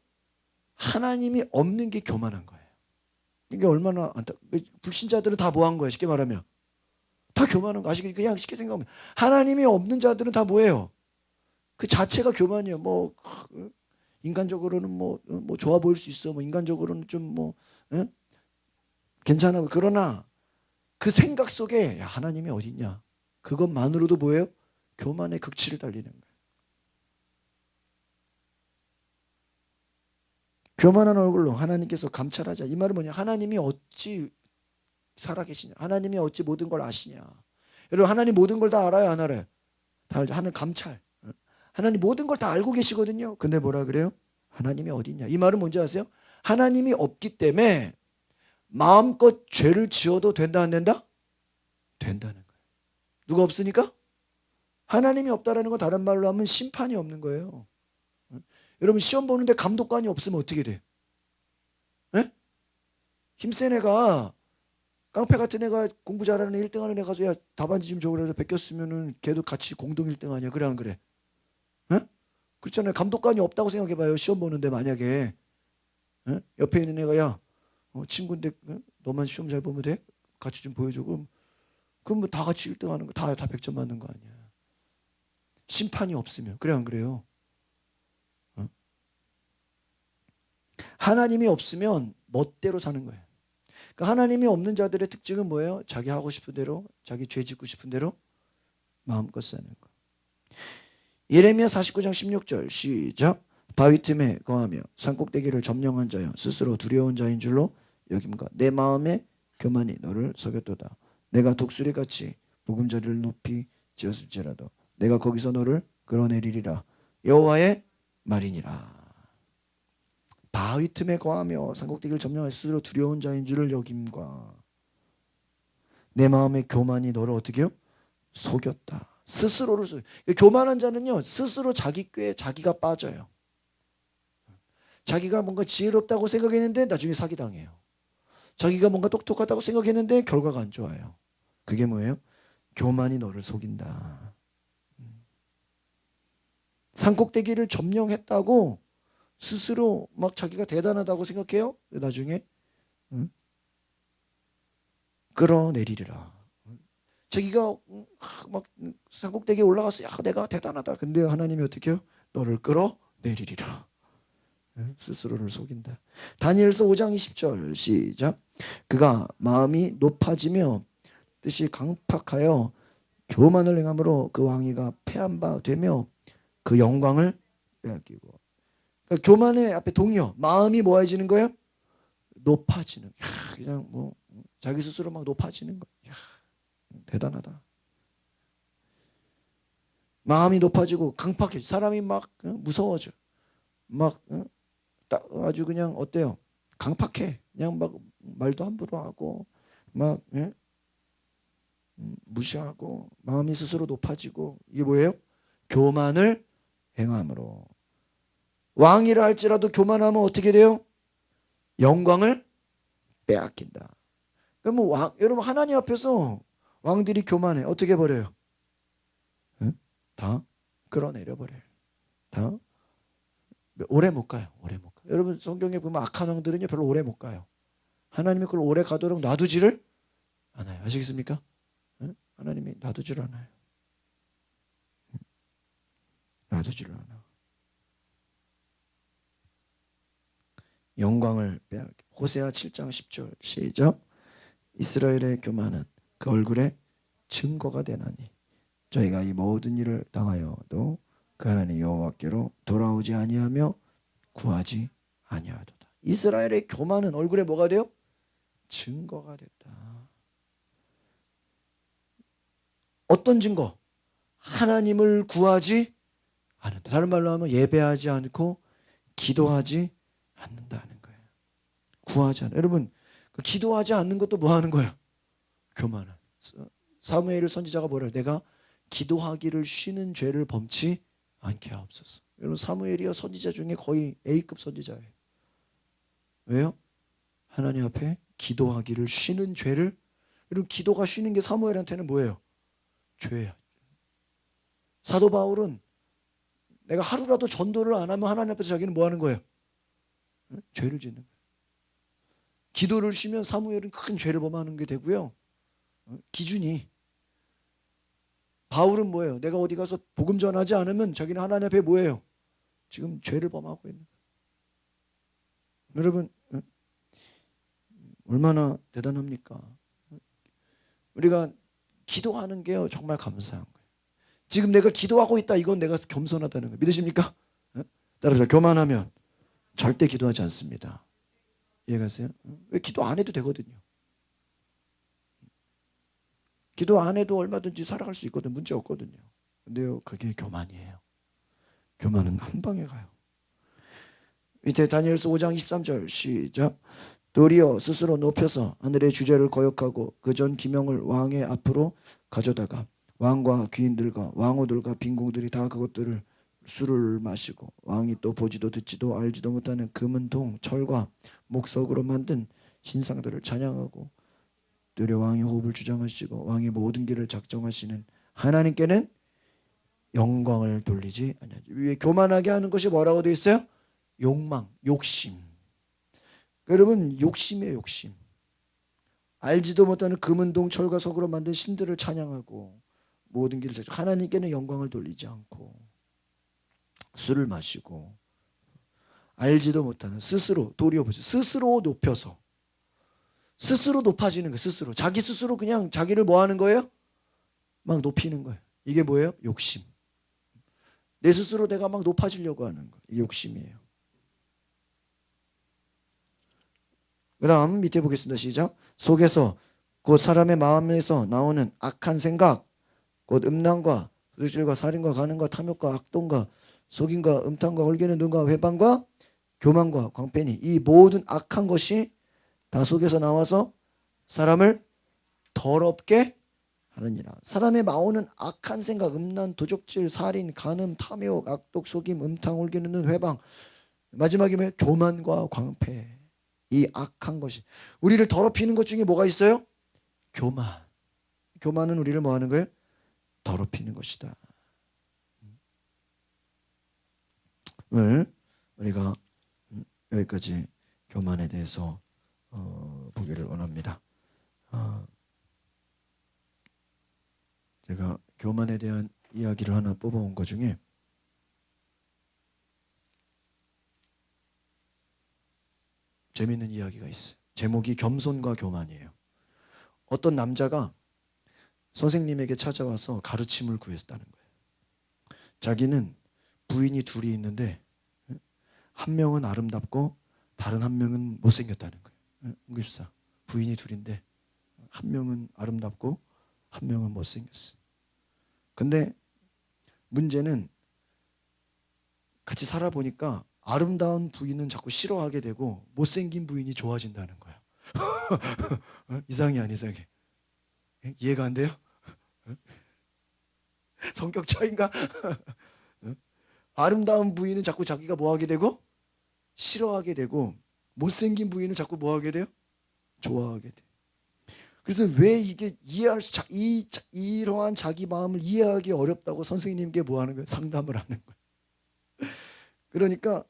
하나님이 없는 게 교만한 거예요. 이게 얼마나 불신자들은 다 뭐 한 거예요? 쉽게 말하면 다 교만한 거. 아시겠어요? 그냥 쉽게 생각하면 하나님이 없는 자들은 다 뭐예요? 그 자체가 교만이에요. 뭐 인간적으로는 뭐 좋아 보일 수 있어. 뭐 인간적으로는 좀 뭐 괜찮아. 그러나 그 생각 속에 야, 하나님이 어디 있냐? 그것만으로도 뭐예요? 교만의 극치를 달리는 거예요. 교만한 얼굴로 하나님께서 감찰하자. 이 말은 뭐냐? 하나님이 어찌 살아계시냐? 하나님이 어찌 모든 걸 아시냐? 여러분 하나님 모든 걸 다 알아요? 안 알아요? 다 알죠. 하는 감찰. 하나님 모든 걸 다 알고 계시거든요. 근데 뭐라 그래요? 하나님이 어디 있냐? 이 말은 뭔지 아세요? 하나님이 없기 때문에 마음껏 죄를 지어도 된다 안 된다? 된다는 거예요. 누가 없으니까? 하나님이 없다라는 건 다른 말로 하면 심판이 없는 거예요. 여러분 시험 보는데 감독관이 없으면 어떻게 돼? 네? 힘센 애가 깡패 같은 애가 공부 잘하는 애 1등하는 애 가서 야 답안지 좀 줘 그래서 베꼈으면은 걔도 같이 공동 1등 아니야? 그래 안 그래? 네? 그렇잖아요. 감독관이 없다고 생각해봐요. 시험 보는데 만약에 옆에 있는 애가 야 친구인데 너만 시험 잘 보면 돼? 같이 좀 보여줘. 그럼 뭐 다 같이 1등하는 거 다 100점 맞는 거 아니야? 심판이 없으면 그래 안 그래요? 하나님이 없으면 멋대로 사는 거예요. 그러니까 하나님이 없는 자들의 특징은 뭐예요? 자기 하고 싶은 대로, 자기 죄 짓고 싶은 대로 마음껏 사는 거. 예레미야 49장 16절 시작. 바위 틈에 거하며 산꼭대기를 점령한 자여 스스로 두려운 자인 줄로 여김과 내 마음에 교만이 너를 속였도다. 내가 독수리같이 보금자리를 높이 지었을지라도 내가 거기서 너를 끌어내리리라. 여호와의 말이니라. 바위 틈에 거하며 산꼭대기를 점령한 스스로 두려운 자인 줄을 여김과 내 마음의 교만이 너를 어떻게 해요? 속였다. 스스로를 교만한 자는요 스스로 자기 꾀에 자기가 빠져요. 자기가 뭔가 지혜롭다고 생각했는데 나중에 사기당해요. 자기가 뭔가 똑똑하다고 생각했는데 결과가 안 좋아요. 그게 뭐예요? 교만이 너를 속인다. 산꼭대기를 점령했다고 스스로 막 자기가 대단하다고 생각해요. 나중에 끌어내리리라. 자기가 막 산꼭대기에 올라가서 야 내가 대단하다. 근데 하나님이 어떻게 해요? 너를 끌어내리리라. 스스로를 속인다. 다니엘서 5장 20절 시작. 그가 마음이 높아지며 뜻이 강팍하여 교만을 행함으로 그 왕위가 패한 바 되며 그 영광을 빼앗기고. 그러니까 교만의 앞에 동의어. 마음이 뭐해지는 거예요? 높아지는. 그냥 뭐 자기 스스로 막 높아지는 거. 대단하다. 마음이 높아지고 강팍해. 사람이 막 무서워져. 막 아주 그냥 어때요? 강팍해. 그냥 막 말도 함부로 하고 막 무시하고 마음이 스스로 높아지고 이게 뭐예요? 교만을 행함으로. 왕이라 할지라도 교만하면 어떻게 돼요? 영광을 빼앗긴다. 그러면 여러분 하나님 앞에서 왕들이 교만해. 어떻게 버려요? 다 끌어내려 버려요. 다 오래 못 가요. 오래 못 가요. 여러분 성경에 보면 악한 왕들은요 별로 오래 못 가요. 하나님이 그걸 오래 가도록 놔두지를 않아요. 아시겠습니까? 하나님이 놔두지를 않아요. 놔두지를 않아. 영광을 빼앗겨. 호세아 7장 10절 시작. 이스라엘의 교만은 그 얼굴에 증거가 되나니 저희가 이 모든 일을 당하여도 그 하나님 여호와께로 돌아오지 아니하며 구하지 아니하도다. 이스라엘의 교만은 얼굴에 뭐가 돼요? 증거가 됐다. 어떤 증거? 하나님을 구하지 않는다. 다른 말로 하면 예배하지 않고 기도하지 않는다는 거예요. 구하지 않아. 여러분, 그 기도하지 않는 것도 뭐 하는 거예요? 교만한. 사무엘 선지자가 뭐래요? 내가 기도하기를 쉬는 죄를 범치 않게 하옵소서. 여러분, 사무엘이요 선지자 중에 거의 A급 선지자예요. 왜요? 하나님 앞에 기도하기를 쉬는 죄를. 여러분, 기도가 쉬는 게 사무엘한테는 뭐예요? 죄야. 사도 바울은 내가 하루라도 전도를 안 하면 하나님 앞에서 자기는 뭐 하는 거예요? 죄를 짓는 거예요. 기도를 쉬면 사무엘은 큰 죄를 범하는 게 되고요. 기준이. 바울은 뭐예요? 내가 어디 가서 복음 전하지 않으면 자기는 하나님 앞에 뭐예요? 지금 죄를 범하고 있는 거예요. 여러분, 얼마나 대단합니까? 우리가 기도하는 게요 정말 감사한 거예요. 지금 내가 기도하고 있다, 이건 내가 겸손하다는 거예요. 믿으십니까? 따라서 교만하면 절대 기도하지 않습니다. 이해가세요? 왜 기도 안 해도 되거든요. 기도 안 해도 얼마든지 살아갈 수 있거든. 문제 없거든요. 근데요, 그게 교만이에요. 교만은 한 방에 가요. 밑에 다니엘서 5장 23절 시작. 도리어 스스로 높여서 하늘의 주제를 거역하고 그 전 기명을 왕의 앞으로 가져다가 왕과 귀인들과 왕후들과 빈궁들이 다 그것들을 술을 마시고 왕이 또 보지도 듣지도 알지도 못하는 금은 동 철과 목석으로 만든 신상들을 찬양하고 도리어 왕의 호흡을 주장하시고 왕의 모든 길을 작정하시는 하나님께는 영광을 돌리지 아니하지. 위에 교만하게 하는 것이 뭐라고 되어 있어요? 욕망, 욕심. 여러분, 욕심이에요, 욕심. 알지도 못하는 금은 동 철과 석으로 만든 신들을 찬양하고 모든 길을 작정. 하나님께는 영광을 돌리지 않고 술을 마시고 알지도 못하는 스스로 도리어 보죠. 스스로 높여서 스스로 높아지는 거예요. 스스로 자기 스스로 그냥 자기를 뭐 하는 거예요? 막 높이는 거예요. 이게 뭐예요? 욕심. 내 스스로 내가 막 높아지려고 하는 거. 이 욕심이에요. 그 다음 밑에 보겠습니다. 시작. 속에서 곧 사람의 마음에서 나오는 악한 생각, 곧 음란과 도둑질과 살인과 간음과 탐욕과 악동과 속임과 음탕과 홀기는 눈과 회방과 교만과 광패니 이 모든 악한 것이 다 속에서 나와서 사람을 더럽게 하느니라. 사람의 나오는 악한 생각, 음란, 도적질, 살인, 간음, 탐욕, 악독, 속임, 음탕, 홀기는 눈, 회방. 마지막에 뭐예요? 교만과 광패. 이 악한 것이 우리를 더럽히는 것 중에 뭐가 있어요? 교만. 교만은 우리를 뭐 하는 거예요? 더럽히는 것이다. 오늘 우리가 여기까지 교만에 대해서 보기를 원합니다. 제가 교만에 대한 이야기를 하나 뽑아온 것 중에 재미있는 이야기가 있어요. 제목이 겸손과 교만이에요. 어떤 남자가 선생님에게 찾아와서 가르침을 구했다는 거예요. 자기는 부인이 둘이 있는데 한 명은 아름답고 다른 한 명은 못생겼다는 거예요. 응급사 부인이 둘인데 한 명은 아름답고 한 명은 못생겼어. 근데 문제는 같이 살아보니까 아름다운 부인은 자꾸 싫어하게 되고 못생긴 부인이 좋아진다는 거야. 이상해 안 이상해? 이해가 안 돼요? 성격 차이인가? 아름다운 부인은 자꾸 자기가 뭐하게 되고 싫어하게 되고 못생긴 부인은 자꾸 뭐하게 돼요? 좋아하게 돼. 그래서 왜 이게 이러한 자기 마음을 이해하기 어렵다고 선생님께 뭐 하는 거예요? 상담을 하는 거예요. 그러니까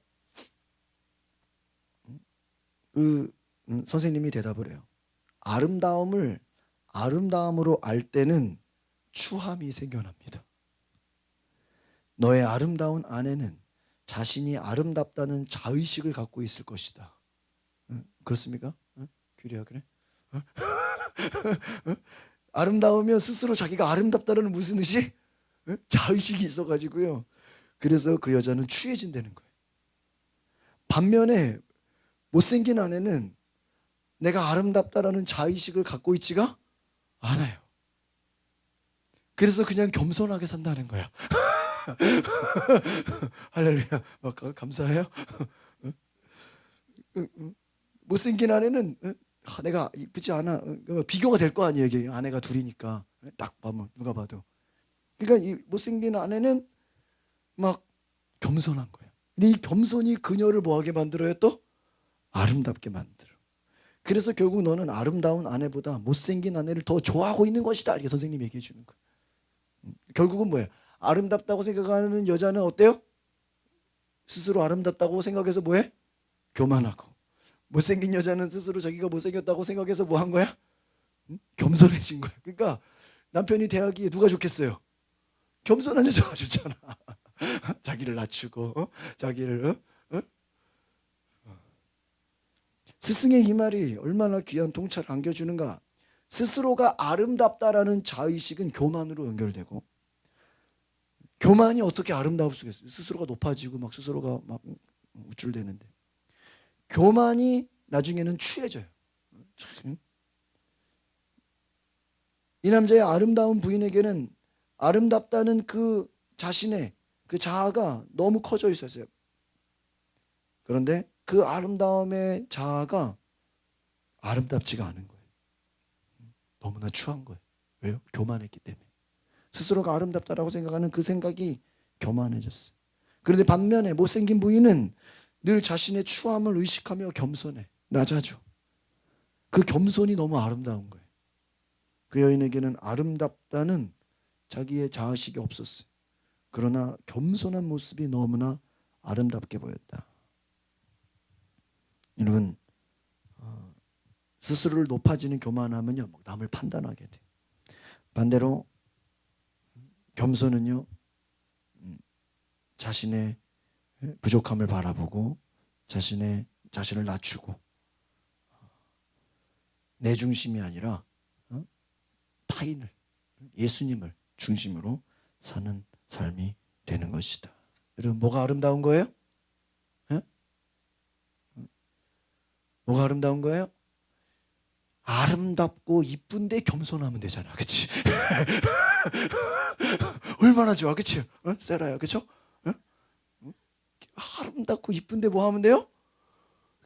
선생님이 대답을 해요. 아름다움을 아름다움으로 알 때는 추함이 생겨납니다. 너의 아름다운 아내는 자신이 아름답다는 자의식을 갖고 있을 것이다. 그렇습니까? 규리야 그래? 아름다우면 스스로 자기가 아름답다는 무슨 의식? 자의식이 있어가지고요. 그래서 그 여자는 취해진다는 거예요. 반면에 못생긴 아내는 내가 아름답다라는 자의식을 갖고 있지가 않아요. 그래서 그냥 겸손하게 산다는 거야. 할렐루야. 감사해요. 못생긴 아내는 내가 이쁘지 않아. 비교가 될 거 아니에요. 이게 아내가 둘이니까. 딱 보면 누가 봐도. 그러니까 이 못생긴 아내는 막 겸손한 거예요. 근데 이 겸손이 그녀를 뭐하게 만들어요? 또 아름답게 만들어. 그래서 결국 너는 아름다운 아내보다 못생긴 아내를 더 좋아하고 있는 것이다. 이렇게 선생님이 얘기해 주는 거예요. 결국은 뭐예요? 아름답다고 생각하는 여자는 어때요? 스스로 아름답다고 생각해서 뭐해? 교만하고. 못생긴 여자는 스스로 자기가 못생겼다고 생각해서 뭐 한 거야? 겸손해진 거야. 그러니까 남편이 대하기에 누가 좋겠어요? 겸손한 여자가 좋잖아. 자기를 낮추고 자기를 스승의 이 말이 얼마나 귀한 통찰을 안겨주는가. 스스로가 아름답다라는 자의식은 교만으로 연결되고, 교만이 어떻게 아름다울 수가 있어요? 스스로가 높아지고 막 스스로가 막 우쭐대는데, 교만이 나중에는 추해져요. 이 남자의 아름다운 부인에게는 아름답다는 그 자신의 그 자아가 너무 커져 있었어요. 그런데 그 아름다움의 자아가 아름답지가 않은 거예요. 너무나 추한 거예요. 왜요? 교만했기 때문에. 스스로가 아름답다라고 생각하는 그 생각이 교만해졌어요. 그런데 반면에 못생긴 부인은 늘 자신의 추함을 의식하며 겸손해. 낮아져. 그 겸손이 너무 아름다운 거예요. 그 여인에게는 아름답다는 자기의 자아식이 없었어요. 그러나 겸손한 모습이 너무나 아름답게 보였다. 여러분, 스스로를 높아지는 교만하면요, 남을 판단하게 돼요. 반대로 겸손은요, 자신의 부족함을 바라보고 자신을 낮추고 내 중심이 아니라 타인을, 예수님을 중심으로 사는 삶이 되는 것이다. 여러분, 뭐가 아름다운 거예요? 뭐가 아름다운 거예요? 아름답고 이쁜데 겸손하면 되잖아. 그치? 얼마나 좋아. 그치? 세라야. 그쵸? 아름답고 이쁜데 뭐 하면 돼요?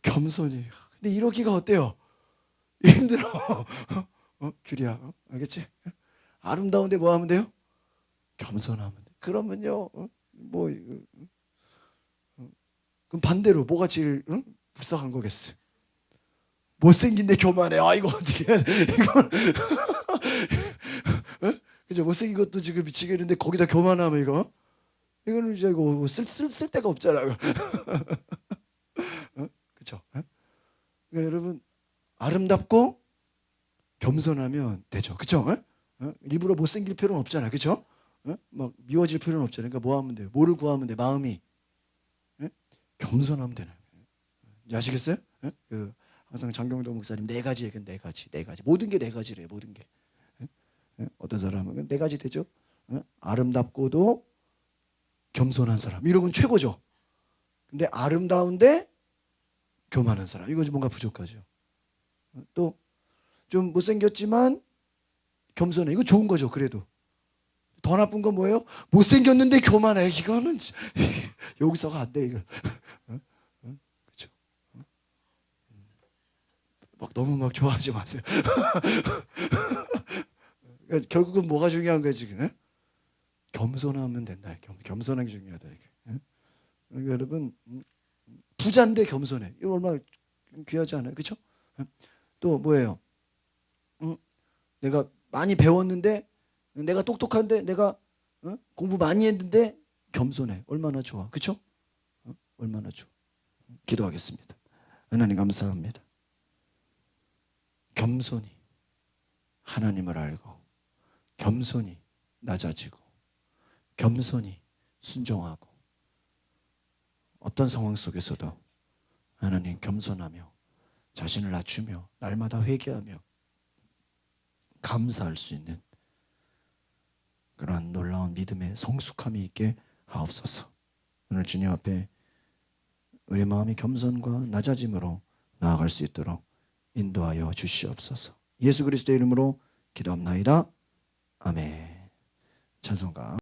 겸손히. 근데 이러기가 어때요? 힘들어. 규리야. 알겠지? 아름다운데 뭐 하면 돼요? 겸손하면 돼. 그러면요, 그럼 반대로 뭐가 제일 불쌍한 거겠어? 못생긴데 교만해. 이거 어떻게 해야 돼? 이건 그죠? 못생긴 것도 지금 미치겠는데 거기다 교만하면 이거는 이제 이거 쓸 데가 없잖아. 그죠? 그러니까 여러분, 아름답고 겸손하면 되죠. 그죠? 일부러 못생길 필요는 없잖아. 그죠? 막 미워질 필요는 없잖아. 그러니까 뭐 하면 돼요? 뭐를 구하면 돼? 마음이 겸손하면 되는 거예요. 아시겠어요? 항상 장경도 목사님 4가지 얘기는 4가지. 모든 게 4가지래요. 모든 게. 어떤 사람은 4가지 되죠. 아름답고도 겸손한 사람. 이런 건 최고죠. 근데 아름다운데 교만한 사람. 이거 뭔가 부족하죠. 또 좀 못생겼지만 겸손해. 이거 좋은 거죠. 그래도. 더 나쁜 건 뭐예요? 못생겼는데 교만해. 이거는 여기서가 안 돼. 이거. 그렇죠. 막 너무 막 좋아하지 마세요. 그러니까 결국은 뭐가 중요한 거예요 지금? 겸손하면 된다. 겸손한 게 중요하다. 그러니까 여러분, 부자인데 겸손해. 이거 얼마나 귀하지 않아요? 그렇죠? 또 뭐예요? 내가 많이 배웠는데, 내가 똑똑한데, 내가 공부 많이 했는데 겸손해. 얼마나 좋아. 그렇죠? 얼마나 좋아. 기도하겠습니다. 하나님 감사합니다. 겸손히 하나님을 알고, 겸손히 낮아지고, 겸손히 순종하고, 어떤 상황 속에서도 하나님 겸손하며 자신을 낮추며 날마다 회개하며 감사할 수 있는 그러한 놀라운 믿음의 성숙함이 있게 하옵소서. 오늘 주님 앞에 우리 마음이 겸손과 낮아짐으로 나아갈 수 있도록 인도하여 주시옵소서. 예수 그리스도의 이름으로 기도합나이다. 아멘. 찬송가